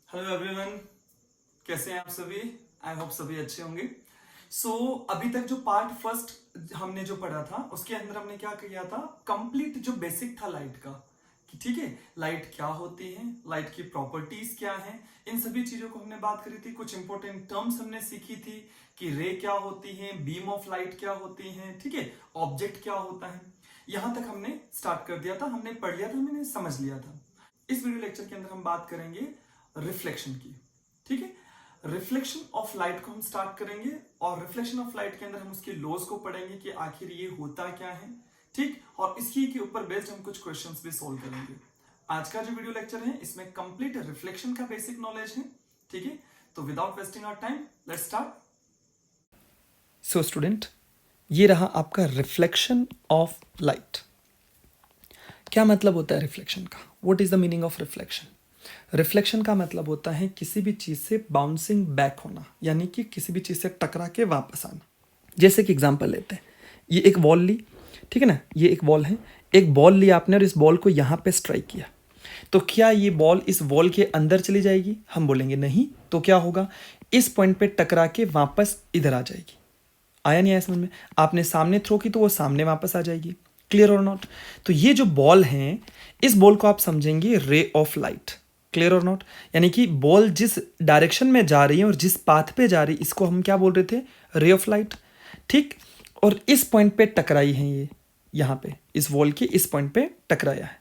Hello everyone, कैसे हैं आप सभी। आई होप सभी अच्छे होंगे। सो अभी तक जो पार्ट फर्स्ट हमने जो पढ़ा था उसके अंदर हमने क्या किया था, कंप्लीट जो बेसिक था लाइट का कि ठीक है लाइट क्या होती है, लाइट की प्रॉपर्टीज क्या है, इन सभी चीजों को हमने बात करी थी। कुछ इंपॉर्टेंट टर्म्स हमने सीखी थी कि रे क्या होती है, बीम ऑफ लाइट क्या होती है, ठीक है, ऑब्जेक्ट क्या होता है। यहां तक हमने स्टार्ट कर दिया था, हमने पढ़ लिया था, हमने समझ लिया था। इस वीडियो लेक्चर के अंदर हम बात करेंगे रिफ्लेक्शन की, ठीक है। रिफ्लेक्शन ऑफ लाइट को हम स्टार्ट करेंगे और रिफ्लेक्शन ऑफ लाइट के अंदर हम उसके लॉज को पढ़ेंगे कि आखिर ये होता क्या है, ठीक। और इसी के ऊपर बेस्ड हम कुछ क्वेश्चंस भी सोल्व करेंगे। आज का जो वीडियो लेक्चर है इसमें कंप्लीट रिफ्लेक्शन का बेसिक नॉलेज है, ठीक है। तो without wasting our time let's start. So student, ये रहा आपका रिफ्लेक्शन ऑफ लाइट। क्या मतलब होता है रिफ्लेक्शन का? What is the meaning of reflection? Reflection का मतलब होता है किसी भी चीज़ से बाउंसिंग बैक होना, यानी कि किसी भी चीज़ से टकरा के वापस आना। जैसे कि एग्जांपल लेते हैं, ये एक बॉल ली, ठीक है ना, ये एक बॉल है, एक बॉल ली आपने और इस बॉल को यहाँ पे स्ट्राइक किया, तो क्या ये बॉल इस बॉल के अंदर चली जाएगी? हम बोलेंगे नहीं। तो क्या होगा, इस पॉइंट पे टकरा के वापस इधर आ जाएगी। आया नहीं आया समझ में? आपने सामने थ्रो की तो वो सामने वापस आ जाएगी। Clear or not? तो ये जो बॉल है, इस बॉल को आप समझेंगे ray of light. Clear or not? यानी कि बॉल जिस डायरेक्शन में जा रही है और जिस पाथ पे जा रही है, इसको हम क्या बोल रहे थे? रे ऑफ लाइट, ठीक। और इस पॉइंट पे टकराई है, ये यहाँ पे इस वॉल के इस पॉइंट पे टकराया है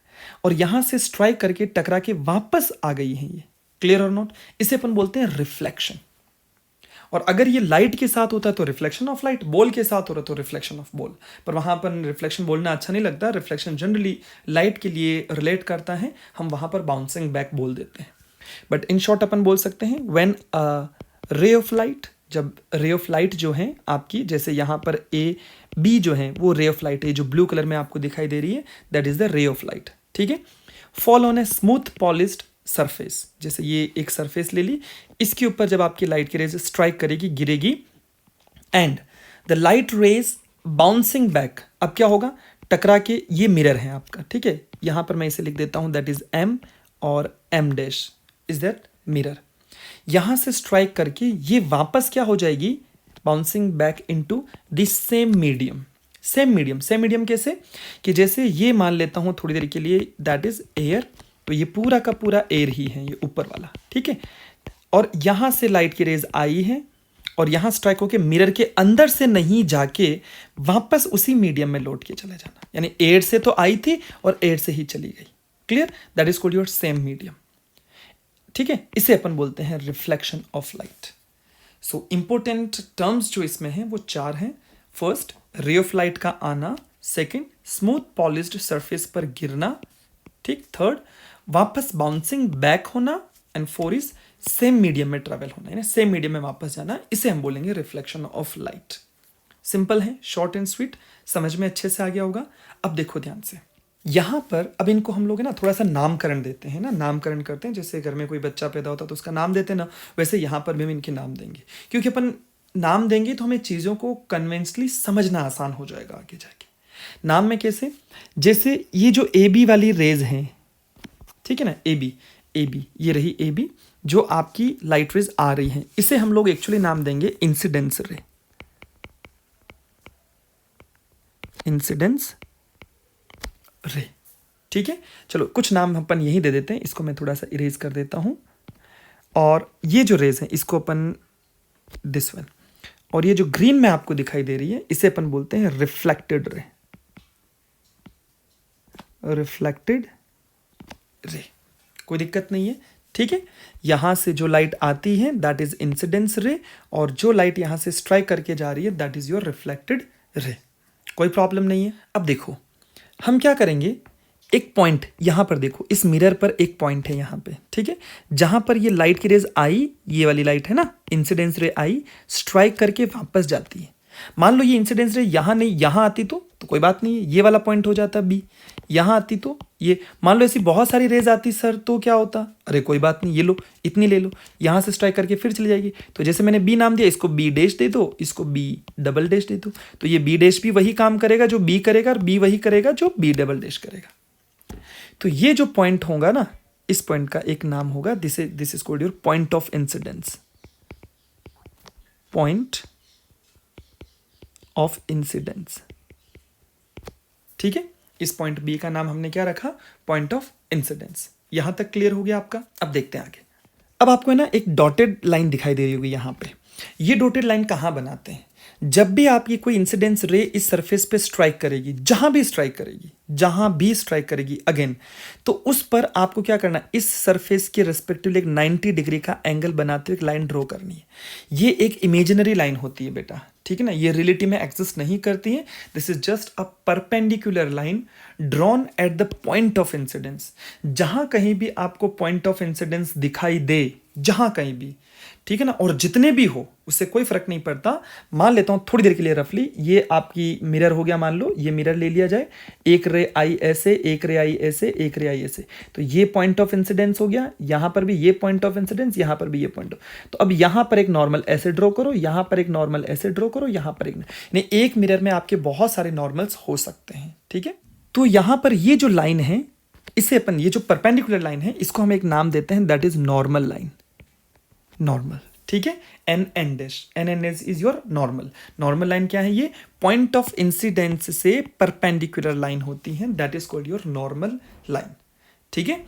और यहां से स्ट्राइक करके टकरा के वापस आ गई है ये। Clear or not? इसे अपन बोलते हैं रिफ्लेक्शन। और अगर ये लाइट के साथ होता है तो रिफ्लेक्शन ऑफ लाइट, बॉल के साथ हो रहा है तो रिफ्लेक्शन ऑफ बॉल। पर वहां पर रिफ्लेक्शन बोलना अच्छा नहीं लगता, रिफ्लेक्शन जनरली लाइट के लिए रिलेट करता है, हम वहां पर बाउंसिंग बैक बोल देते हैं। बट इन शॉर्ट अपन बोल सकते हैं व्हेन रे ऑफ लाइट, जब रे ऑफ लाइट जो है आपकी, जैसे यहाँ पर ए बी जो है वो रे ऑफ लाइट है, जो ब्लू कलर में आपको दिखाई दे रही है, that is the ray of light, ठीक है। Fall on a smooth polished surface, जैसे ये एक सरफेस ले ली, इसके ऊपर जब आपकी लाइट की रेज स्ट्राइक करेगी, गिरेगी, and the light rays bouncing back, अब क्या होगा, टकरा के, ये मिरर है आपका, ठीक है। यहां पर मैं इसे लिख देता हूं, दैट इज एम और M dash is that mirror. यहां से स्ट्राइक करके ये वापस क्या हो जाएगी, bouncing back into the same medium. Same medium, same medium कैसे कि जैसे ये मान लेता हूं थोड़ी देर के लिए, दैट इज एयर, तो ये पूरा का पूरा एयर ही है, ये ऊपर वाला, ठीक है। और यहां से लाइट की रेज आई है और यहां स्ट्राइक होके मिरर के अंदर से नहीं जाके वापस उसी मीडियम में लौट के चले जाना, यानी एयर से तो आई थी और एयर से ही चली गई। Clear? That is called your same medium, ठीक है। इसे अपन बोलते हैं reflection of light. So important terms जो इसमें हैं वो चार हैं। फर्स्ट, रे ऑफ लाइट का आना। सेकंड, स्मूथ पॉलिश्ड सरफेस पर गिरना, ठीक। थर्ड, वापस बाउंसिंग बैक होना। And four is same medium में ट्रेवल होना, यानी सेम मीडियम में वापस जाना, इसे हम बोलेंगे रिफ्लेक्शन ऑफ लाइट। सिंपल है, शॉर्ट एंड स्वीट, समझ में अच्छे से आ गया होगा। अब देखो ध्यान से, यहां पर अब इनको हम लोग है ना थोड़ा सा नामकरण देते हैं ना, नामकरण करते हैं, जैसे घर में कोई बच्चा पैदा होता है तो उसका नाम देते हैं ना, वैसे यहां पर भी हम इनके नाम देंगे, क्योंकि अपन नाम देंगे तो हमें चीज़ों को कन्वेंशनली समझना आसान हो जाएगा आगे जाके। नाम में कैसे, जैसे ये जो ए बी वाली रेज हैं, ठीक है ना, ए बी, ये रही ए बी, जो आपकी लाइट रेज आ रही हैं, इसे हम लोग एक्चुअली नाम देंगे इंसिडेंस रे। इंसिडेंस रे, ठीक है। चलो कुछ नाम अपन यही दे देते हैं, इसको मैं थोड़ा सा इरेज कर देता हूं। और ये जो रेज है इसको अपन दिस वन, और ये जो ग्रीन में आपको दिखाई दे रही है इसे अपन बोलते हैं रिफ्लेक्टेड रे। रिफ्लेक्टेड रे, कोई दिक्कत नहीं है, ठीक है। यहां से जो लाइट आती है दैट इज इंसिडेंस रे, और जो लाइट यहां से स्ट्राइक करके जा रही है that is your reflected ray, कोई प्रॉब्लम नहीं है। अब देखो हम क्या करेंगे, एक पॉइंट यहां पर देखो, इस मिरर पर एक पॉइंट है यहां पे, ठीक है, जहां पर ये लाइट की रेज आई, ये वाली लाइट है ना, इंसिडेंस रे आई, स्ट्राइक करके वापस जाती है। मान लो ये इंसिडेंस रे यहां नहीं, यहां आती तो कोई बात नहीं है, ये वाला पॉइंट हो जाता बी। यहां आती तो ये, मान लो ऐसी बहुत सारी रेज आती सर तो क्या होता, अरे कोई बात नहीं, ये लो, इतनी ले लो, यहां से स्ट्राइक करके फिर चली जाएगी। तो जैसे मैंने बी नाम दिया, इसको बी डैश दे दो, इसको बी डबल डैश दे दो, तो ये बी डैश भी वही काम करेगा जो बी करेगा, और बी वही करेगा जो बी डबल डैश करेगा। तो ये जो पॉइंट होगा ना, इस पॉइंट का एक नाम होगा, this is called your point of incidence, point of incidence. ठीक है, इस पॉइंट बी का नाम हमने क्या रखा, पॉइंट ऑफ इंसिडेंस। यहां तक क्लियर हो गया आपका। अब देखते हैं आगे। अब आपको है ना एक डॉटेड लाइन दिखाई दे रही होगी यहाँ पे। ये डॉटेड लाइन कहाँ बनाते हैं, जब भी आपकी कोई इंसिडेंस रे इस सरफेस पे स्ट्राइक करेगी, जहां भी स्ट्राइक करेगी, जहां भी स्ट्राइक करेगी अगेन, तो उस पर आपको क्या करना है, इस सरफेस के रेस्पेक्टिवली एक 90 डिग्री का एंगल बनाते हुए एक लाइन ड्रॉ करनी है। ये एक इमेजिनरी लाइन होती है बेटा, ठीक है ना, ये रियलिटी में एग्जिस्ट नहीं करती है। This is just a perpendicular line drawn at the point of incidence. जहां कहीं भी आपको पॉइंट ऑफ इंसिडेंस दिखाई दे, जहां कहीं भी, ठीक है ना, और जितने भी हो उससे कोई फर्क नहीं पड़ता। मान लेता हूं थोड़ी देर के लिए रफली, ये आपकी मिरर हो गया, मान लो ये मिरर ले लिया जाए, एक रे आई ऐसे, एक रे आई ऐसे, एक रे आई ऐसे, तो ये पॉइंट ऑफ इंसिडेंस हो गया। यहां पर भी ये पॉइंट ऑफ इंसिडेंस, यहां पर भी ये पॉइंट। तो अब यहां पर एक नॉर्मल ऐसे ड्रॉ करो, यहां पर एक नॉर्मल ऐसे ड्रॉ करो, यहां पर एक नहीं, एक मिरर में आपके बहुत सारे नॉर्मल्स हो सकते हैं। ठीक है, तो यहां पर ये जो लाइन है, इसे अपन, ये जो परपेंडिकुलर लाइन है, इसको हम एक नाम देते हैं, that is normal line, normal. ठीक है, N N dash, N N dash is your normal. Normal line क्या है, ये पॉइंट ऑफ इंसिडेंस से परपेंडिकुलर लाइन होती है, that is called your normal line. ठीक है,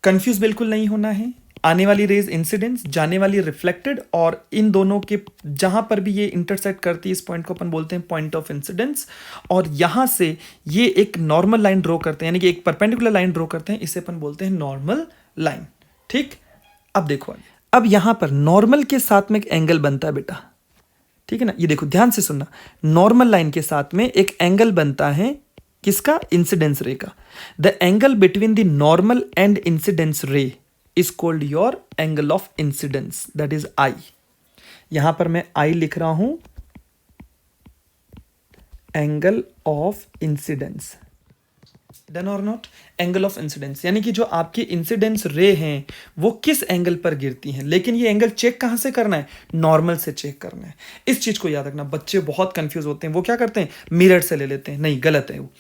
कंफ्यूज बिल्कुल नहीं होना है। आने वाली रेज इंसिडेंस, जाने वाली रिफ्लेक्टेड, और इन दोनों के जहां पर भी ये इंटरसेक्ट करती है, इस पॉइंट को अपन बोलते हैं पॉइंट ऑफ इंसिडेंस। और यहां से ये एक नॉर्मल लाइन ड्रॉ करते हैं, यानी कि एक परपेंडिकुलर लाइन ड्रॉ करते हैं, इसे अपन बोलते हैं नॉर्मल लाइन। ठीक, अब देखो, अब यहां पर नॉर्मल के साथ में एक एंगल बनता है बेटा, ठीक है ना, ये देखो ध्यान से सुनना, नॉर्मल लाइन के साथ में एक एंगल बनता है, किसका, इंसिडेंस रे का। The angle between the normal and incidence रे is called your angle of incidence, that is I. यहां पर मैं आई लिख रहा हूं, angle of incidence, done or not, angle of incidence, यानी कि जो आपकी इंसिडेंस रे हैं वो किस एंगल पर गिरती हैं। लेकिन ये एंगल चेक कहां से करना है, नॉर्मल से चेक करना है। इस चीज को याद रखना, बच्चे बहुत कंफ्यूज होते हैं, वो क्या करते हैं, मिरर से ले लेते हैं, नहीं, गलत है वो।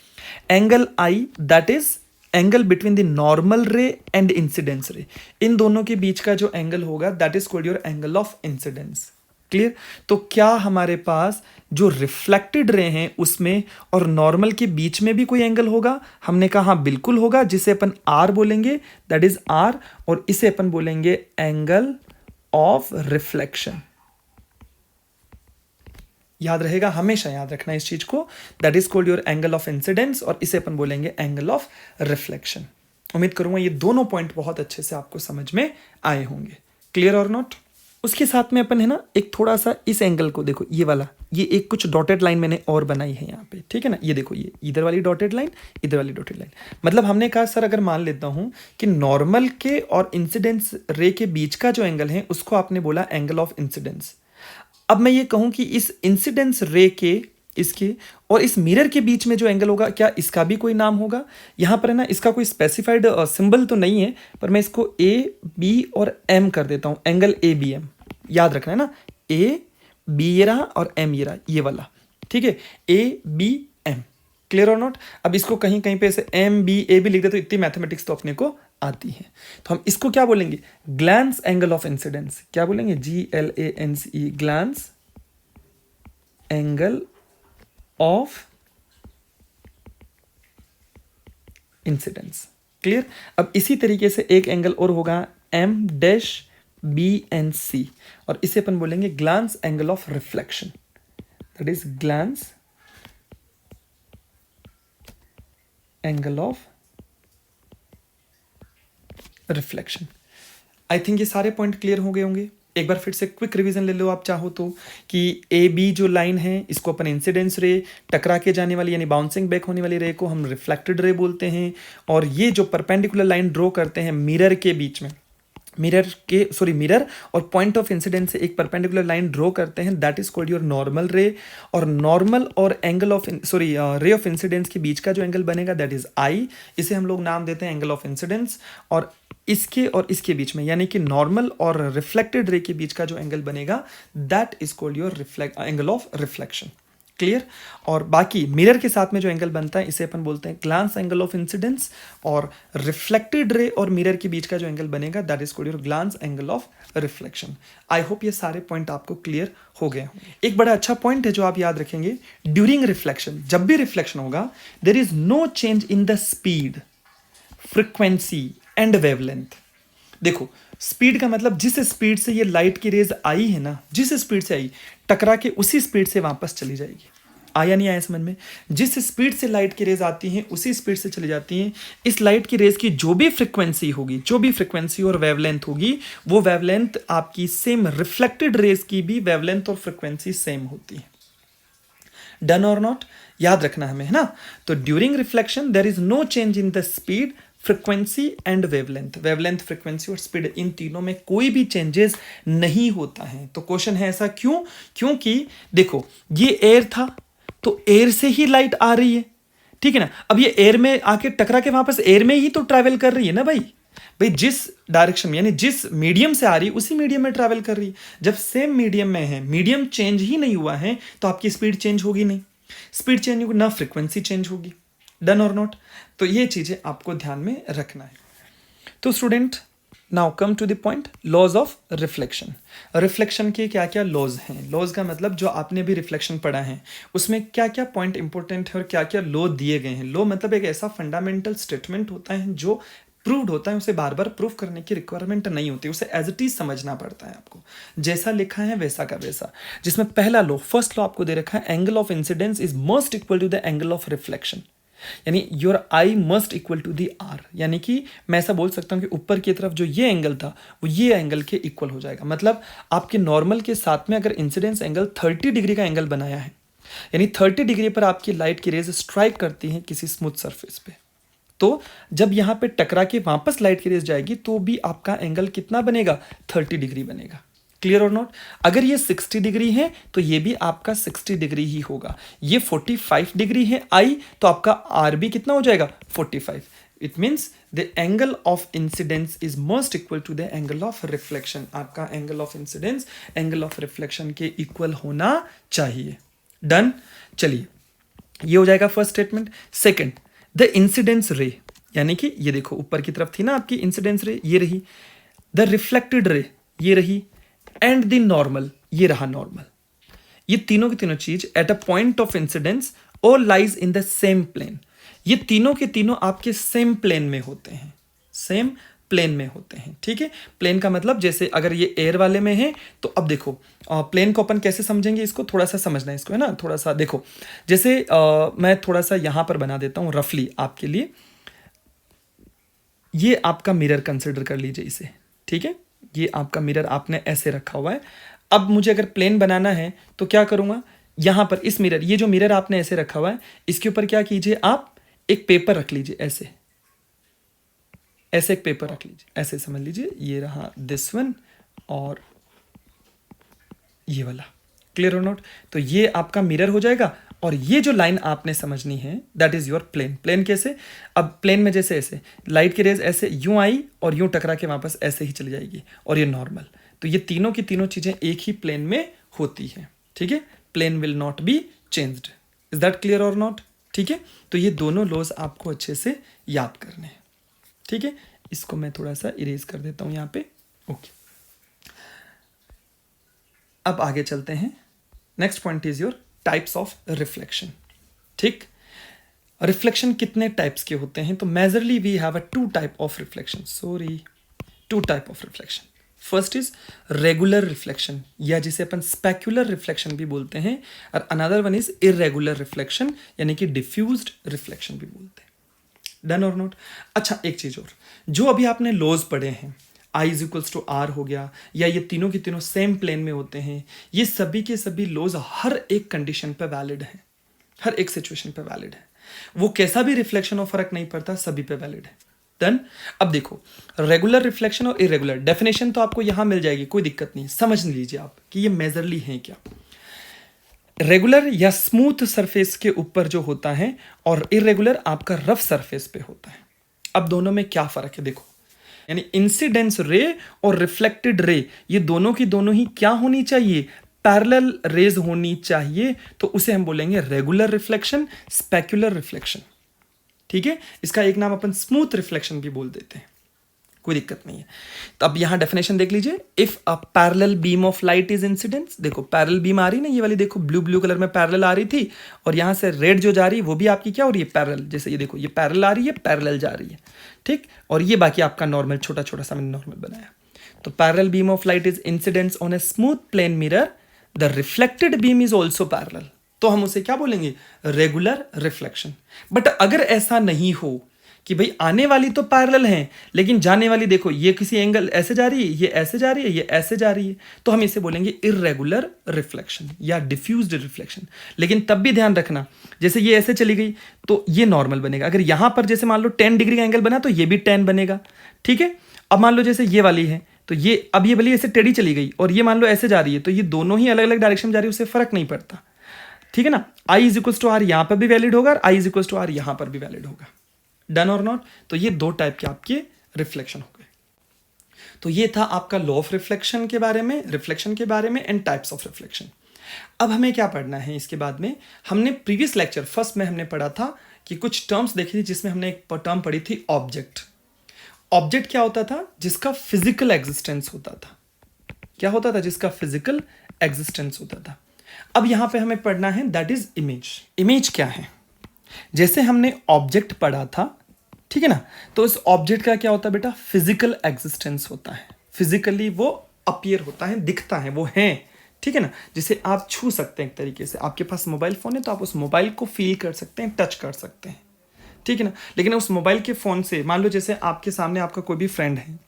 Angle I, that is angle between the normal रे एंड इंसिडेंस रे, इन दोनों के बीच का जो एंगल होगा, that is called your angle of incidence. Clear, तो क्या हमारे पास जो रिफ्लेक्टेड रे हैं उसमें और नॉर्मल के बीच में भी कोई एंगल होगा, हमने कहा हाँ बिल्कुल होगा, जिसे अपन आर बोलेंगे, दैट इज आर, और इसे अपन बोलेंगे एंगल ऑफ रिफ्लेक्शन। याद रहेगा, हमेशा याद रखना इस चीज को, that is called your angle of incidence, और इसे अपन बोलेंगे एंगल ऑफ रिफ्लेक्शन। उम्मीद करूंगा ये दोनों पॉइंट बहुत अच्छे से आपको समझ में आए होंगे। क्लियर और नॉट, उसके साथ में अपन है ना एक थोड़ा सा इस एंगल को देखो, ये वाला, ये एक कुछ डॉटेड लाइन मैंने और बनाई है यहाँ पे, ठीक है ना, ये देखो, ये इधर वाली डॉटेड लाइन, इधर वाली डॉटेड लाइन, मतलब हमने कहा सर अगर मान लेता हूँ कि नॉर्मल के और इंसिडेंस रे के बीच का जो एंगल है उसको आपने बोला एंगल ऑफ इंसिडेंस। अब मैं ये कहूँ कि इस इंसिडेंस रे के, इसके और इस मिरर के बीच में जो एंगल होगा, क्या इसका भी कोई नाम होगा। यहाँ पर है ना, इसका कोई स्पेसिफाइड सिंबल तो नहीं है, पर मैं इसको ए बी और एम कर देता हूँ, एंगल ए बी एम। याद रखना है ना, ए बी ये रहा और एम ये रहा, ये वाला, ठीक है, A B M. Clear or not, अब इसको कहीं कहीं पे ऐसे एम बी ए भी लिख दे तो इतनी मैथमेटिक्स तो अपने को आती है। तो हम इसको क्या बोलेंगे, ग्लैंस एंगल ऑफ इंसिडेंस। क्या बोलेंगे, GLANCE, glance angle of incidence. Clear, अब इसी तरीके से एक एंगल और होगा M-BNC, और इसे अपन बोलेंगे glance angle of reflection, that is glance angle of reflection. I think ये सारे पॉइंट क्लियर हो गए होंगे। एक बार फिर से क्विक रिवीजन ले लो आप चाहो तो, कि ए बी जो लाइन है इसको अपन इंसिडेंस रे, टकरा के जाने वाली यानी बाउंसिंग बैक होने वाली रे को हम रिफ्लेक्टेड रे बोलते हैं, और ये जो परपेंडिकुलर लाइन ड्रॉ करते हैं मिरर के बीच में, मिरर और पॉइंट ऑफ इंसिडेंस से एक परपेंडिकुलर लाइन ड्रॉ करते हैं, that is called your normal रे। और नॉर्मल और angle of ray of incidence के बीच का जो एंगल बनेगा, दैट इज आई, इसे हम लोग नाम देते हैं एंगल ऑफ इंसिडेंस। और इसके बीच में, यानी कि नॉर्मल और रिफ्लेक्टेड रे के बीच का जो एंगल बनेगा, that is called your angle of reflection. Clear. और बाकी मिरर के साथ में जो एंगल बनता है इसे अपन बोलते हैं ग्लांस एंगल ऑफ इंसिडेंस, और रिफ्लेक्टेड रे और मिरर के बीच का जो एंगल बनेगा that is called your glance angle of reflection. I hope ये सारे पॉइंट आपको क्लियर हो गए होंगे। एक बड़ा अच्छा पॉइंट है जो आप याद रखेंगे, ड्यूरिंग रिफ्लेक्शन, जब भी रिफ्लेक्शन होगा there is no change in the speed, frequency and wavelength. देखो स्पीड का मतलब जिस स्पीड से ये लाइट की रेज आई है ना, जिस स्पीड से आई टकरा के उसी स्पीड से वापस चली जाएगी। आया नहीं आया समझ में? जिस स्पीड से लाइट की रेज आती हैं उसी स्पीड से चली जाती हैं। इस लाइट की रेज की जो भी फ्रिक्वेंसी होगी, जो भी फ्रिक्वेंसी और वेवलेंथ होगी, वो वेवलेंथ आपकी सेम रिफ्लेक्टेड रेज की भी वेवलेंथ और फ्रिक्वेंसी सेम होती है। Done or not? याद रखना हमें, है ना। तो during reflection there is no change in the speed, frequency and wavelength. Wavelength, frequency और स्पीड, इन तीनों में कोई भी चेंजेस नहीं होता है। तो क्वेश्चन है ऐसा क्यों? क्योंकि देखो ये एयर था तो एयर से ही लाइट आ रही है, ठीक है ना। अब ये एयर में आके टकरा के वापस एयर में ही तो ट्रैवल कर रही है ना भाई। भाई जिस डायरेक्शन में, यानी जिस मीडियम से आ रही है उसी मीडियम में ट्रैवल कर रही है। जब सेम मीडियम में है, मीडियम चेंज ही नहीं हुआ है, तो आपकी स्पीड चेंज होगी नहीं। स्पीड चेंज होगी ना, फ्रीक्वेंसी चेंज होगी। Done or not? तो ये चीजें आपको ध्यान में रखना है। तो student now come to the point, laws of reflection. Reflection के क्या क्या लॉज हैं? लॉज का मतलब जो आपने भी रिफ्लेक्शन पढ़ा है उसमें क्या क्या पॉइंट इंपॉर्टेंट है और क्या क्या लॉ दिए गए हैं। लॉ मतलब एक ऐसा फंडामेंटल स्टेटमेंट होता है जो प्रूव्ड होता है, उसे बार बार प्रूव करने की रिक्वायरमेंट नहीं होती, उसे एज इट इज समझना पड़ता है आपको। जैसा लिखा है वैसा का वैसा। जिसमें पहला लॉ, फर्स्ट लॉ आपको दे रखा है, angle of incidence is must equal to the angle of reflection. यानी your I must equal to the R. यानी कि मैं ऐसा बोल सकता हूँ कि ऊपर की तरफ जो ये एंगल था वो ये एंगल के इक्वल हो जाएगा। मतलब आपके नॉर्मल के साथ में अगर इंसिडेंस एंगल 30 डिग्री का एंगल बनाया है, यानी 30 डिग्री पर आपकी लाइट की रेज स्ट्राइक करती है किसी स्मूथ सरफेस पे, तो जब यहाँ पे टकरा के वापस लाइट की रेज जाएगी तो भी आपका एंगल कितना बनेगा? 30 डिग्री बनेगा। Clear or not? अगर ये 60 डिग्री है तो ये भी आपका 60 डिग्री ही होगा। ये 45 डिग्री है आई, तो आपका आर भी कितना हो जाएगा? 45। It means the angle of incidence is most equal to the angle of reflection. आपका angle of incidence angle of reflection के इक्वल होना चाहिए। डन? चलिए ये हो जाएगा first statement. Second, the incidence ray, यानी कि ये देखो ऊपर की तरफ थी ना आपकी इंसिडेंस रे, ये रही। द रिफ्लेक्टेड रे ये रही, एंड द नॉर्मल ये रहा नॉर्मल। ये तीनों की तीनों चीज at a point of incidence और lies in the same plane. ये तीनों के तीनों आपके सेम प्लेन में होते हैं, सेम प्लेन में होते हैं, ठीक है। प्लेन का मतलब जैसे अगर ये एयर वाले में है तो अब देखो प्लेन को अपन कैसे समझेंगे, इसको थोड़ा सा समझना है इसको, है ना। थोड़ा सा देखो, जैसे मैं थोड़ा सा यहां पर बना देता हूं रफली आपके लिए। ये आपका मिरर कंसिडर कर लीजिए इसे, ठीक है। ये आपका मिरर आपने ऐसे रखा हुआ है। अब मुझे अगर प्लेन बनाना है तो क्या करूंगा, यहां पर इस मिरर, ये जो मिरर आपने ऐसे रखा हुआ है इसके ऊपर क्या कीजिए, आप एक पेपर रख लीजिए, ऐसे ऐसे एक पेपर रख लीजिए, ऐसे समझ लीजिए। ये रहा दिस वन और ये वाला। Clear or not? तो ये आपका मिरर हो जाएगा और ये जो लाइन आपने समझनी है that is your plane. Plane कैसे? अब प्लेन में जैसे ऐसे लाइट की रेज ऐसे यूं आई और यूं टकरा के वापस ऐसे ही चली जाएगी, और ये नॉर्मल। तो ये तीनों की तीनों चीजें एक ही प्लेन में होती है, ठीक है। Plane will not be changed. Is that clear or not? ठीक है। तो ये दोनों लॉज आपको अच्छे से याद करने हैं, ठीक है। इसको मैं थोड़ा सा इरेज कर देता हूं यहाँ पे। ओके, अब आगे चलते हैं। Next point is your types of reflection, ठीक। रिफ्लेक्शन कितने टाइप्स के होते हैं? तो majorly we have a two type of reflection, two type of reflection. First is regular reflection, या जिसे अपन स्पेक्युलर रिफ्लेक्शन भी बोलते हैं, और another one is irregular reflection, यानी कि डिफ्यूज्ड रिफ्लेक्शन भी बोलते हैं। Done or not? अच्छा एक चीज और, जो अभी आपने लॉज पढ़े हैं, I is equals to R हो गया, या ये तीनों के तीनों सेम प्लेन में होते हैं, ये सभी के सभी लॉज हर एक कंडीशन पे वैलिड है, हर एक सिचुएशन पे वैलिड है। वो कैसा भी रिफ्लेक्शन हो फर्क नहीं पड़ता, सभी पे वैलिड है। डन? अब देखो रेगुलर रिफ्लेक्शन और इरेगुलर, डेफिनेशन तो आपको यहां मिल जाएगी, कोई दिक्कत नहीं, समझ लीजिए आप कि ये मेजरली है क्या। रेगुलर या स्मूथ सरफेस के ऊपर जो होता है, और इरेगुलर आपका रफ सरफेस पे होता है। अब दोनों में क्या फर्क है देखो, यानी इंसिडेंस रे और रिफ्लेक्टेड रे, ये दोनों की दोनों ही क्या होनी चाहिए? पैरेलल रेज होनी चाहिए तो उसे हम बोलेंगे रेगुलर रिफ्लेक्शन, स्पेक्युलर रिफ्लेक्शन। ठीक है, इसका एक नाम अपन स्मूथ रिफ्लेक्शन भी बोल देते हैं, कोई दिक्कत नहीं है। तो अब यहां डेफिनेशन देख लीजिए, if a parallel beam of light is incidence, देखो पैरेलल बीम आ रही ना, ये वाली देखो ब्लू कलर में पैरेलल आ रही थी, और यहां से रेड जो जा रही है वो भी आपकी क्या हो रही है, पैरेलल। जैसे ये देखो, ये पैरेलल आ रही है, पैरेलल जा रही है, ठीक। और ये बाकी आपका नॉर्मल, छोटा छोटा सा मैंने नॉर्मल बनाया। तो parallel beam of light is incidence on a smooth plane mirror, the reflected beam is also parallel, तो हम उसे क्या बोलेंगे, रेगुलर रिफ्लेक्शन। बट अगर ऐसा नहीं हो कि भाई आने वाली तो पैरेलल हैं लेकिन जाने वाली देखो, ये किसी एंगल ऐसे जा रही है, ये ऐसे जा रही है, ये ऐसे जा रही है, तो हम इसे बोलेंगे इर्रेगुलर रिफ्लेक्शन या डिफ्यूज्ड रिफ्लेक्शन। लेकिन तब भी ध्यान रखना, जैसे ये ऐसे चली गई तो ये नॉर्मल बनेगा। अगर यहां पर जैसे मान लो 10 डिग्री का एंगल बना तो ये भी 10 बनेगा, ठीक है। अब मान लो जैसे ये वाली है तो ये, अब ये वाली ऐसे टेढ़ी चली गई और ये मान लो ऐसे जा रही है, तो ये दोनों ही अलग अलग डायरेक्शन में जा रही है, उससे फर्क नहीं पड़ता, ठीक है ना। I is equal to are यहां पर भी वैलिड होगा और I is equal to are यहां पर भी वैलिड होगा। Done or not. तो ये दो टाइप के आपके रिफ्लेक्शन हो गए। तो ये था आपका लॉ ऑफ रिफ्लेक्शन के बारे में, रिफ्लेक्शन के बारे में एंड टाइप्स ऑफ रिफ्लेक्शन। अब हमें क्या पढ़ना है इसके बाद में, हमने प्रीवियस लेक्चर फर्स्ट में हमने पढ़ा था कि कुछ टर्म्स देखी थी, जिसमें हमने एक टर्म पढ़ी थी ऑब्जेक्ट। ऑब्जेक्ट क्या होता था, जिसका फिजिकल एग्जिस्टेंस होता था। क्या होता था, जिसका फिजिकल एग्जिस्टेंस होता था। अब यहां पे हमें पढ़ना है दैट इज इमेज। इमेज क्या है, जैसे हमने ऑब्जेक्ट पढ़ा था, ठीक है ना, तो इस ऑब्जेक्ट का क्या होता है बेटा, फिजिकल एग्जिस्टेंस होता है। फिजिकली वो अपीयर होता है, दिखता है, वो है, ठीक है ना। जिसे आप छू सकते हैं एक तरीके से, आपके पास मोबाइल फोन है तो आप उस मोबाइल को फील कर सकते हैं, टच कर सकते हैं, ठीक है ना। लेकिन उस मोबाइल के फोन से, मान लो जैसे आपके सामने आपका कोई भी फ्रेंड है,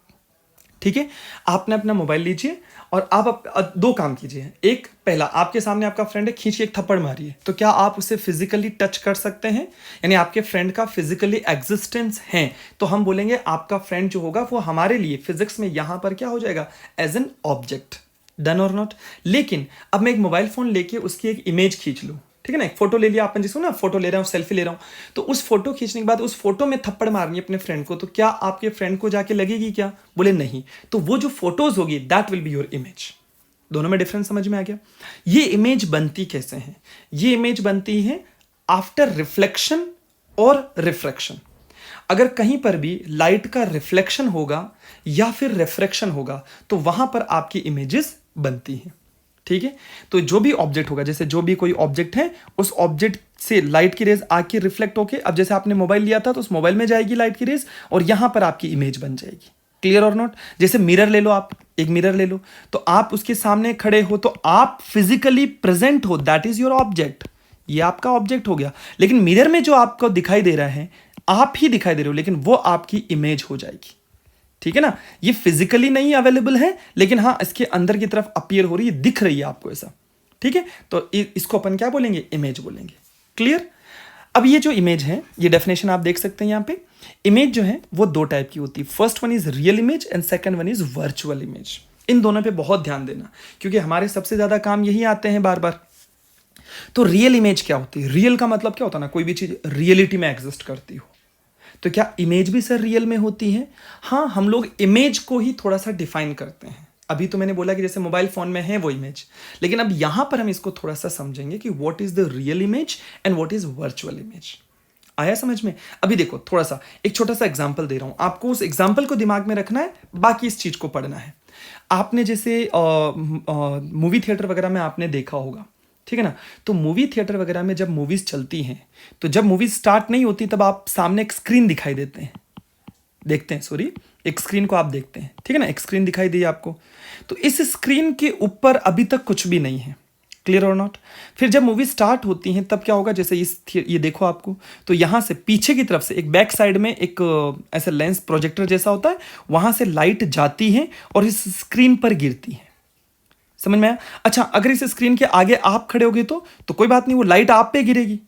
ठीक है, आपने अपना मोबाइल लीजिए और आप दो काम कीजिए। एक, पहला, आपके सामने आपका फ्रेंड है, खींच के एक थप्पड़ मारिए, तो क्या आप उसे फिजिकली टच कर सकते हैं, यानी आपके फ्रेंड का फिजिकली एग्जिस्टेंस है, तो हम बोलेंगे आपका फ्रेंड जो होगा वो हमारे लिए फिजिक्स में यहां पर क्या हो जाएगा, as an object. Done or not. लेकिन अब मैं एक मोबाइल फोन लेके उसकी एक इमेज खींच लूं, ठीक है ना, एक फोटो ले लिया आपने, जिसको ना फोटो ले रहा हूँ, सेल्फी ले रहा हूँ, तो उस फोटो खींचने के बाद उस फोटो में थप्पड़ मारनी है अपने फ्रेंड को, तो क्या आपके फ्रेंड को जाके लगेगी क्या, बोले नहीं। तो वो जो फोटोज होगी that will be your image. दोनों में डिफरेंस समझ में आ गया। ये इमेज बनती कैसे है, ये इमेज बनती है आफ्टर रिफ्लेक्शन और रिफ्रैक्शन। अगर कहीं पर भी लाइट का रिफ्लेक्शन होगा या फिर रिफ्रैक्शन होगा तो वहां पर आपकी इमेजेस बनती हैं, ठीक है। तो जो भी ऑब्जेक्ट होगा, जैसे जो भी कोई ऑब्जेक्ट है, उस ऑब्जेक्ट से लाइट की रेज आके रिफ्लेक्ट होके, अब जैसे आपने मोबाइल लिया था तो उस मोबाइल में जाएगी लाइट की रेज और यहां पर आपकी इमेज बन जाएगी। Clear or not. जैसे मिरर ले लो, आप एक मिरर ले लो, तो आप उसके सामने खड़े हो तो आप फिजिकली प्रेजेंट हो, दैट इज योर ऑब्जेक्ट, ये आपका ऑब्जेक्ट हो गया। लेकिन मिरर में जो आपको दिखाई दे रहा है, आप ही दिखाई दे रहे हो, लेकिन वो आपकी इमेज हो जाएगी, ठीक है ना। ये फिजिकली नहीं अवेलेबल है, लेकिन हाँ इसके अंदर की तरफ अपीयर हो रही है, दिख रही है आपको ऐसा, ठीक है। तो इसको अपन क्या बोलेंगे, इमेज बोलेंगे। क्लियर। अब ये जो इमेज है, ये डेफिनेशन आप देख सकते हैं यहाँ पे। इमेज जो है वो दो टाइप की होती है, first one is real image and second one is virtual image. इन दोनों पे बहुत ध्यान देना, क्योंकि हमारे सबसे ज्यादा काम यही आते हैं बार बार। तो रियल इमेज क्या होती है, रियल का मतलब क्या होता है ना, कोई भी चीज रियलिटी में एग्जिस्ट करती हो। तो क्या इमेज भी सर रियल में होती है? हाँ, हम लोग इमेज को ही थोड़ा सा डिफाइन करते हैं। अभी तो मैंने बोला कि जैसे मोबाइल फोन में है वो इमेज, लेकिन अब यहां पर हम इसको थोड़ा सा समझेंगे कि what is the real image and what is virtual image. आया समझ में? अभी देखो, थोड़ा सा एक छोटा सा एग्जांपल दे रहा हूं आपको, उस एग्जांपल को दिमाग में रखना है, बाकी इस चीज को पढ़ना है। आपने जैसे मूवी थिएटर वगैरह में आपने देखा होगा, ठीक है ना। तो मूवी थिएटर वगैरह में जब मूवीज चलती हैं, तो जब मूवीज स्टार्ट नहीं होती तब आप सामने एक स्क्रीन दिखाई देखते हैं, सॉरी, एक स्क्रीन को आप देखते हैं, ठीक है ना, एक स्क्रीन दिखाई दी आपको। तो इस स्क्रीन के ऊपर अभी तक कुछ भी नहीं है। Clear or not. फिर जब मूवी स्टार्ट होती है तब क्या होगा, जैसे ये देखो आपको, तो यहां से पीछे की तरफ से एक बैक साइड में एक ऐसा लेंस प्रोजेक्टर जैसा होता है, वहां से लाइट जाती है और इस स्क्रीन पर गिरती है। समझ में आया? अच्छा, अगर इस स्क्रीन के आगे आप खड़े होगे तो कोई बात नहीं, वो लाइट आप पे गिरेगी,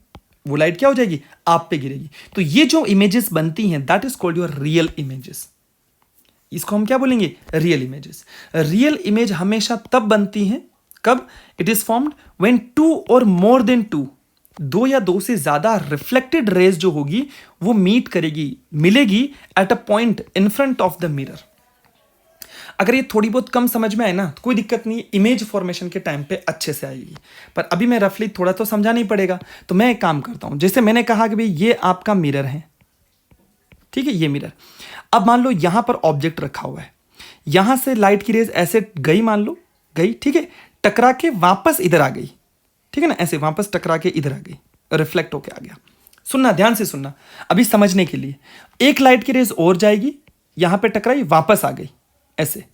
वो लाइट क्या हो जाएगी, आप पे गिरेगी। तो ये जो इमेजेस बनती हैं that is called your real images. इसको हम क्या बोलेंगे, रियल इमेजेस। रियल इमेज हमेशा तब बनती हैं, कब? It is formed when two और मोर देन टू, दो या दो से ज्यादा रिफ्लेक्टेड रेज जो होगी वो मीट करेगी, मिलेगी eight a point in front of the mirror. अगर ये थोड़ी बहुत कम समझ में आए ना तो कोई दिक्कत नहीं है, इमेज फॉर्मेशन के टाइम पे अच्छे से आएगी। पर अभी मैं रफली थोड़ा तो समझाना ही पड़ेगा। तो मैं एक काम करता हूँ, जैसे मैंने कहा कि भाई ये आपका मिरर है, ठीक है, ये मिरर। अब मान लो यहां पर ऑब्जेक्ट रखा हुआ है, यहां से लाइट की रेज ऐसे गई, मान लो गई, ठीक है, टकरा के वापस इधर आ गई, ठीक है ना, ऐसे वापस टकरा के इधर आ गई, रिफ्लेक्ट होके आ गया। सुनना, ध्यान से सुनना अभी समझने के लिए। एक लाइट की रेज और जाएगी, यहां पे टकराई, वापस आ गई ऐसे।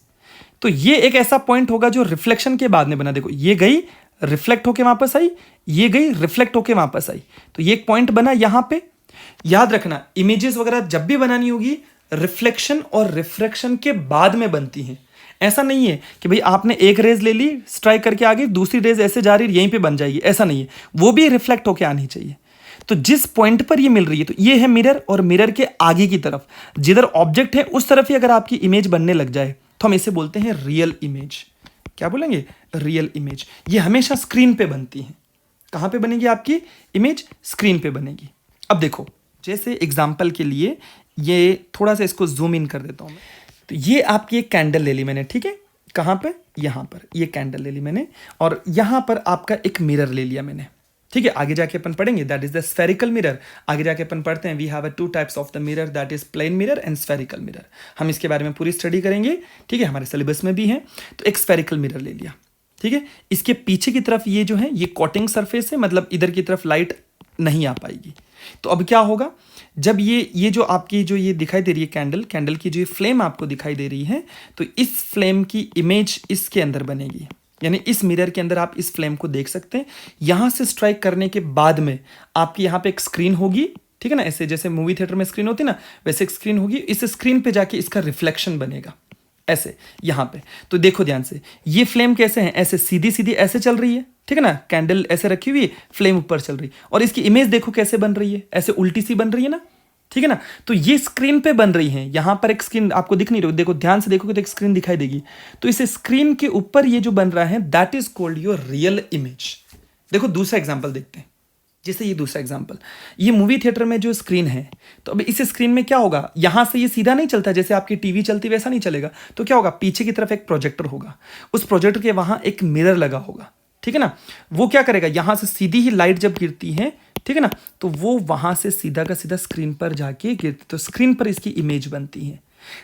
तो ये एक ऐसा पॉइंट होगा जो रिफ्लेक्शन के बाद में बना। देखो ये गई, रिफ्लेक्ट होके वापस आई, ये गई, रिफ्लेक्ट होके वापस आई, तो ये एक पॉइंट बना यहां पे। याद रखना, इमेजेस वगैरह जब भी बनानी होगी रिफ्लेक्शन और रिफ्रैक्शन के बाद में बनती हैं। ऐसा नहीं है कि भाई आपने एक रेज ले ली, स्ट्राइक करके आ गई, दूसरी रेज ऐसे जा रही, यहीं पे बन जाएगी, ऐसा नहीं है, वो भी रिफ्लेक्ट होके आनी चाहिए। तो जिस पॉइंट पर ये मिल रही है, तो ये है मिरर, और मिरर के आगे की तरफ जिधर ऑब्जेक्ट है उस तरफ ही अगर आपकी इमेज बनने लग जाए तो हम इसे बोलते हैं रियल इमेज। क्या बोलेंगे? Real image. ये हमेशा स्क्रीन पे बनती है। कहां पे बनेगी आपकी इमेज? स्क्रीन पे बनेगी। अब देखो, जैसे एग्जाम्पल के लिए ये थोड़ा सा इसको जूम इन कर देता हूं मैं। तो ये आपकी एक कैंडल ले ली मैंने, ठीक है, कहां पे? यहां पर ये कैंडल ले ली मैंने, और यहां पर आपका एक मिरर ले लिया मैंने, ठीक है। आगे जाके अपन पढ़ेंगे, that is the spherical mirror. आगे जाके अपन पढ़ते हैं, we have two types of the mirror, that is plane mirror and spherical mirror. हम इसके बारे में पूरी स्टडी करेंगे, ठीक है, हमारे सिलेबस में भी है। तो एक स्फेरिकल मिरर ले लिया, ठीक है। इसके पीछे की तरफ ये जो है ये कोटिंग सरफेस है, मतलब इधर की तरफ लाइट नहीं आ पाएगी। तो अब क्या होगा, जब ये जो आपकी जो ये दिखाई दे रही है कैंडल की जो ये फ्लेम आपको दिखाई दे रही है, तो इस फ्लेम की इमेज इसके अंदर बनेगी, यानी इस मिरर के अंदर आप इस फ्लेम को देख सकते हैं। यहां से स्ट्राइक करने के बाद में आपकी यहां पे एक स्क्रीन होगी, ठीक है ना, ऐसे जैसे मूवी थिएटर में स्क्रीन होती है ना, वैसे एक स्क्रीन होगी। इस स्क्रीन पे जाके इसका रिफ्लेक्शन बनेगा ऐसे यहां पे। तो देखो ध्यान से, ये फ्लेम कैसे है, ऐसे सीधी सीधी ऐसे चल रही है, ठीक है ना, कैंडल ऐसे रखी हुई है, फ्लेम ऊपर चल रही, और इसकी इमेज देखो कैसे बन रही है, ऐसे उल्टी सी बन रही है ना, ठीक है ना। तो ये स्क्रीन पे बन रही है, यहां पर एक स्क्रीन आपको दिख नहीं रही, देखो ध्यान से देखोगे तो एक स्क्रीन दिखाई देगी। तो इस स्क्रीन के ऊपर ये जो बन रहा है, that is called your real image. देखो दूसरा एग्जांपल देखते हैं, जैसे ये दूसरा एग्जांपल, ये मूवी थिएटर में जो स्क्रीन है, तो अब इस स्क्रीन में क्या होगा, यहां से ये सीधा नहीं चलता, जैसे आपकी टीवी चलती वैसा नहीं चलेगा। तो क्या होगा, पीछे की तरफ एक प्रोजेक्टर होगा, उस प्रोजेक्टर के वहां एक मिरर लगा होगा, ठीक है ना। वो क्या करेगा, यहां से सीधी ही लाइट जब गिरती है, ठीक है ना, तो वो वहां से सीधा का सीधा स्क्रीन पर जाके गिरती, तो स्क्रीन पर इसकी इमेज बनती है।